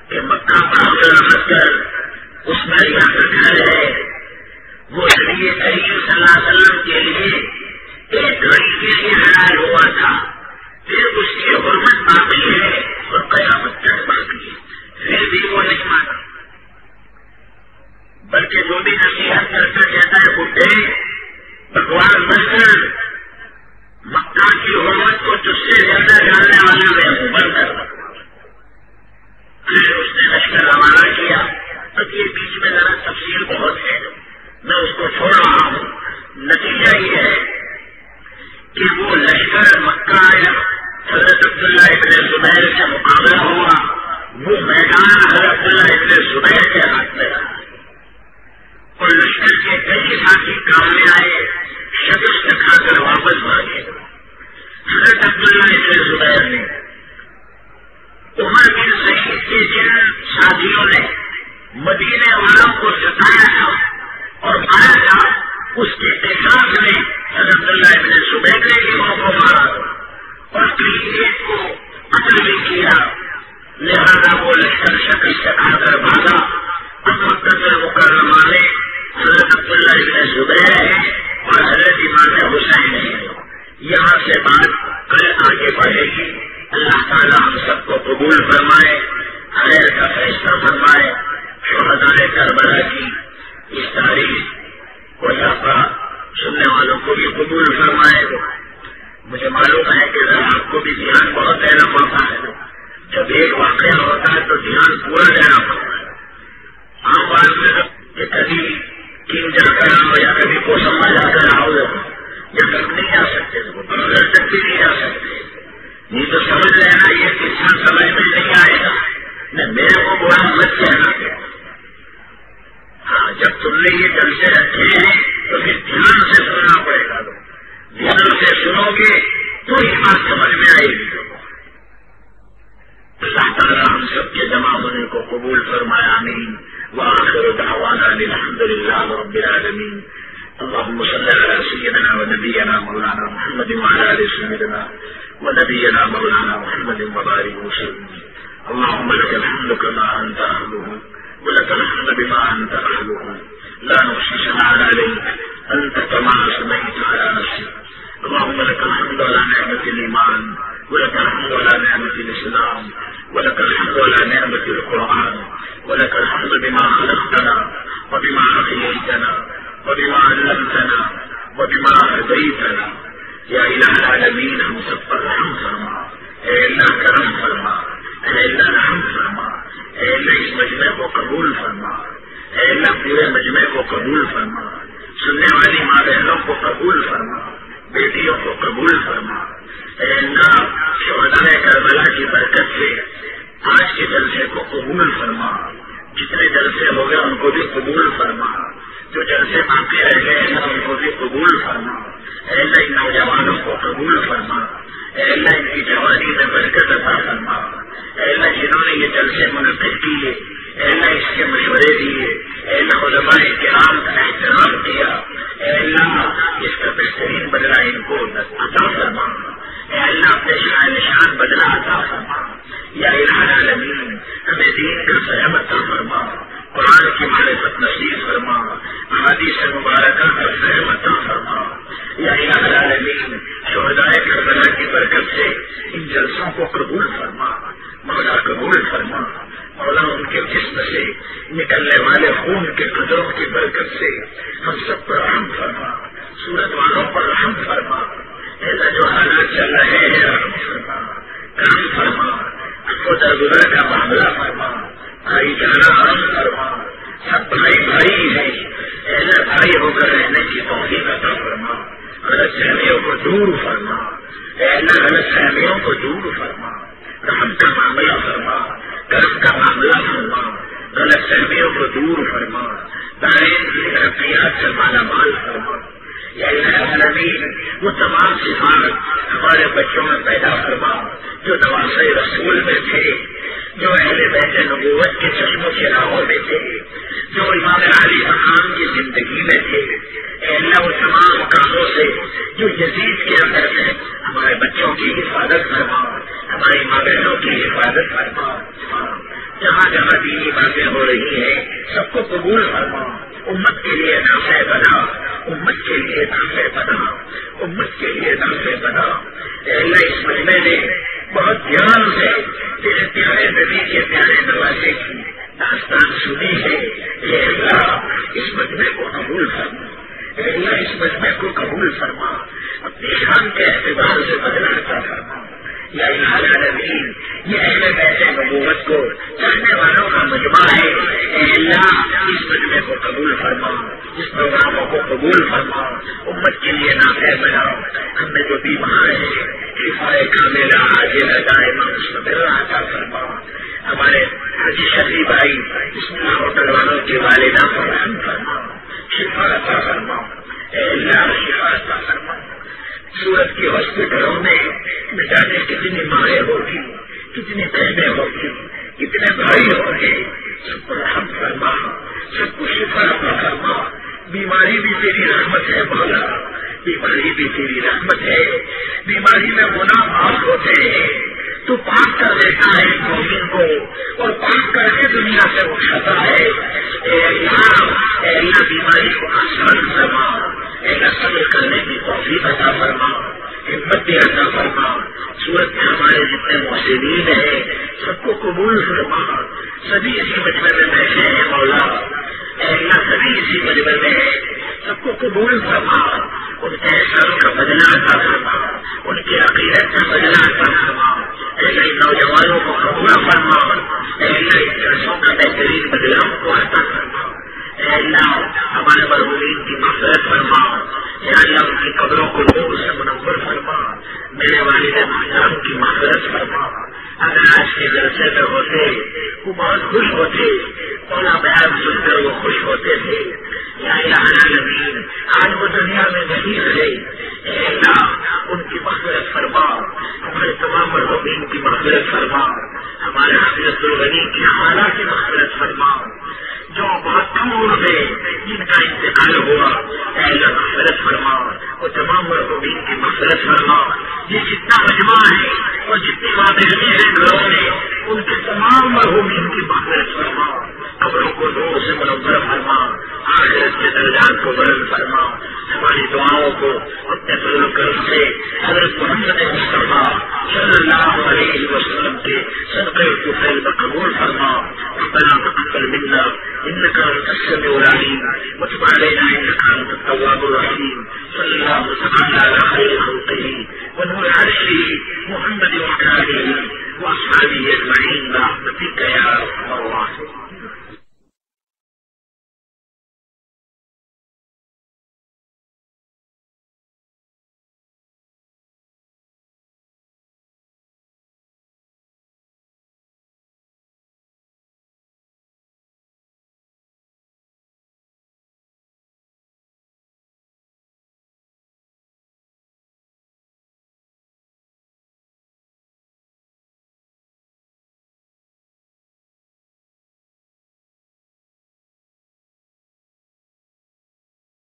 کہ مکہ پر حملہ مت کر، اس میں یہاں کا گھر ہے، وہ نبی کریم صلی اللہ علیہ وسلم کے لیے ایک گھڑی کے لیے حلال ہوا تھا، پھر اس کی حرمت باقی ہے اور قیامت تک باقی ہے، پھر بھی وہ نہیں مانا، بلکہ جو بھی نصیحت کرتا کہتا ہے اٹھے بکواس بن کر مکہ کی حرمت کو تجھ سے زیادہ جاننے والا میں ہوں، بند کر رہا۔ پھر اس نے لشکر روانہ کیا۔ اب یہ بیچ میں ذرا تفصیل بہت ہے، میں اس کو چھوڑ رہا ہوں۔ نتیجہ یہ ہے کہ وہ لشکر مکہ آیا، حضرت عبداللہ ابن زبیر سے مقابلہ ہوا، وہ میدان حضرت عبداللہ ابن زبیر کے ہاتھ میں رہا اور لشکر کے کئی ساتھی کام میں آئے، شکست کھا کر واپس بھاگے۔ حضرت عبداللہ ابن زبیر نے عمر بن سعید کے جن ساتھیوں نے مدینے والوں کو ستایا تھا اور مارا تھا، اس کے اعزاز میں حضرت عبداللہ ابن زبیر نے ان کو مارا اور کئی ایک کو قتل بھی کیا، لہذا وہ لشکر شکست کھا کر بھاگا۔ اب مکہ المکرمہ میں حضرت عبداللہ ابن زبیر ہے اور حضرت امام حسین ہے۔ یہاں سے بات کل آگے بڑھے گی۔ اللہ تعالیٰ ہم سب کو قبول فرمائے، خیر کا فیصلہ فرمائے، شہدائے کربلا کی اس تاریخ کو یہاں سننے والوں کو بھی قبول فرمائے۔ مجھے معلوم ہے کہ آپ کو بھی دھیان بہت دینا پڑتا ہے، جب ایک واقعہ ہوتا ہے تو دھیان پورا دینا پڑتا ہے۔ عام بات میں کہ کبھی کن جا کر آؤ یا کبھی کو سمجھ آ کر آؤ یا کب نہیں آ سکتے، گھر تک بھی نہیں آ سکتے، نہیں تو سمجھ لینا یہ قصہ سمجھ میں نہیں آئے گا، نہ میرے کو برا مت کہنا۔ ہاں، جب تم نے یہ جلسے رکھے ہیں تو پھر دھیان سے سننا پڑے گا، دھیان سے سنو گے تو یہ بات سمجھ میں آئے گی۔ اللہ تعالیٰ ہم سب کے جمع ہونے کو قبول فرمایا، آمین۔ وآخر دعوانا الحمد للہ رب العالمین۔ اللهم صل على سيدنا ونبينا مولانا محمد وعلى آل سيدنا ونبينا مولانا محمد وبارك وسلم۔ اللهم لك الحمد كما أنت أهله ولك الحمد بما أنت أهله، لا نحصي ثناء عليك أنت كما أثنيت على نفسك۔ اللهم لك الحمد على نعمة الإيمان ولك الحمد على نعمة الإسلام ولك الحمد على نعمة القرآن ولك الحمد بما خلقتنا وبما أحييتنا وبما علمتنا وبما هديتنا۔ یا الہ العالمین ہم سب پر رحم فرما، اے اللہ کرم فرما، اے اللہ رحم فرما، اے اللہ اس مجمع کو قبول فرما، اے اللہ پورے مجمع کو قبول فرما، سننے والی ماں بہنوں کو قبول فرما، بیٹیوں کو قبول فرما، اے اللہ شہدائے کربلا کی برکت سے آج کے جلسے کو قبول فرما، جتنے جلسے ہو گئے ان کو بھی قبول فرما، جو جلسے باقی رہ گئے ہیں ان کو بھی قبول فرما، اے اللہ ان نوجوانوں کو قبول فرما، اے اللہ ان کی جوانی میں برکت عطا فرما، اے اللہ جنہوں نے یہ جلسے منعقد کیے، اے اللہ اس کے مشورے دیے، اے اللہ علماء کرام کا احترام کیا، اے اللہ اس کا بہترین بدلہ ان کو عطا فرما، اے اللہ اپنے شاہ نشان بدلہ عطا فرما۔ یا الہ العالمین ہمیں دین کا فہم عطا فرما، قرآن کی معرفت نصیب فرما، احادیث مبارکہ کا فہم عطا فرما۔ یا الہ العالمین شہدائے کربلا کی برکت سے ان جلسوں کو قبول فرما، مولا قبول فرما، مولا ان کے جسم سے نکلنے والے خون کے قطروں کی برکت سے ہم سب پر رحم فرما، سورت والوں پر رحم فرما، ایسا جو حالات چل رہے ہیں رحم فرما، کرم فرما، خدا گزر کا معاملہ فرما، بھائی جانا رحم فرما، سب بھائی بھائی ہیں، ایسا بھائی ہو کر رہنے کی توفیق عطا فرما، غلط فہمیوں کو دور فرما، ایسا غلط فہمیوں کو دور فرما، رحم کا معاملہ فرما، کرم کا معاملہ فرما، غلط فہمیوں کو دور فرما، تعلیم کی ترقیات سے مالا مال فرما۔ یا العالمین وہ تمام صفات ہمارے بچوں میں پیدا فرما جو نواسۂ رسول میں تھے، جو اہل بیت نبوت کے چشم و چراغوں میں تھے، جو امام علی مقام کی زندگی میں تھے، اے اللہ وہ تمام کاموں سے جو یزید کے اندر ہے ہمارے بچوں کی حفاظت فرما، ہماری ماں بہنوں کی حفاظت فرما، جہاں جہاں دینی باتیں ہو رہی ہیں سب کو قبول فرما، امت کے لیے نافع بنا، امت کے لیے نافع بنا، امت کے لیے نافع بنا۔ اے اللہ اس مجمع نے بہت دھیان سے تیرے پیارے نبی کے پیارے نوازے کی داستان سنی ہے، اے اللہ اس مجمع کو قبول فرما، اے اللہ اس مجمع کو قبول فرما، اپنی شان کے اعتبار سے بدلا عطا فرما۔ یا الہ العالمین، یہ اہل بیت نبوت کو چاہنے والوں کا مجمع ہے، اے اللہ اس مجمع کو قبول فرما، اس پروگراموں کو قبول فرما، امت کے لیے نافع بنا۔ ہم میں جو بیمار ہیں شفاء کاملہ عاجلہ دائمہ مستمرہ عطا فرما۔ ہمارے حاجی شفیع بھائی بسم اللہ ہوٹل والوں کی والدہ کو رحم فرما، شفا عطا فرما، اے اللہ شفا عطا فرما۔ سورت کی ہاسپٹلوں میں نہ جانے کتنی مائیں ہوگی، کتنی بہنیں ہوگی، کتنے بھائی ہوں گے، سب کو رحم فرما، سب کو شفا عطا فرما۔ بیماری بھی تیری رحمت ہے مولا، بیماری بھی تیری رحمت ہے، بیماری میں گناہ معاف ہوتے ہیں، تو پاک کر دیتا ہے مومن کو اور پاک کر کے دنیا سے اٹھاتا ہے۔ اے اللہ بیماری کو آسان فرما، اے اللہ صبر کرنے کی توفیق عطا فرما، ہمت بھی عطا فرما۔ سورت میں ہمارے جتنے محسنین ہیں سب کو قبول فرما، سبھی اسی مجمع میں بیٹھے ہیں مولا، اے اللہ سبھی اسی مجمع میں ہیں، سب کو قبول فرما، ان کے احسانوں کا بدلہ عطا فرما، ان کی عقیدت کا بدلہ عطا فرما، اے اللہ نوجوانوں کو قبول فرما، اے اللہ جلسوں کا بہترین بدلہ کو عطا فرما، اے اللہ ہمارے مرحومین کی مغفرت فرما، اے اللہ ان کی قبروں کو نور سے منور فرما، میرے والد محترم کی مغفرت فرما۔ اگر آج کے جلسے میں ہوتے وہ بہت خوش ہوتے، مولا بیان سن کر وہ خوش ہوتے تھے۔ یا الہ العالمین آج وہ دنیا میں نہیں رہے، اے اللہ ان کی مغفرت فرما، ہمارے تمام مرحومین کی مغفرت فرما، ہمارے حضرت الغنی کی خالہ کی مغفرت فرما، جو بہت کم عمر میں جن کا انتقال ہوا، اے اللہ مغفرت فرما، وہ تمام مرحومین کی مغفرت فرما۔ یہ جتنا مجمع ہے اور جتنی مادری ہیں گھروں میں ان کے تمام مرحومین کی مغفرت فرما، قبروں کو نور سے منور فرما، آخرت کے درجات کو بلند فرما، ہماری دعاؤں کو اپنے فضل و کرم سے حضرت محمد مصطفیٰ صلی اللہ علیہ وسلم کے صدقے الطفیل میں قبول فرما۔ ربنا تقبل منا انك انت السميع العليم وتب علينا انك انت التواب الرحيم صلى الله تعالى على خير خلقه ونور عرشه محمد وعلى اله واصحابه اجمعين برحمتك يا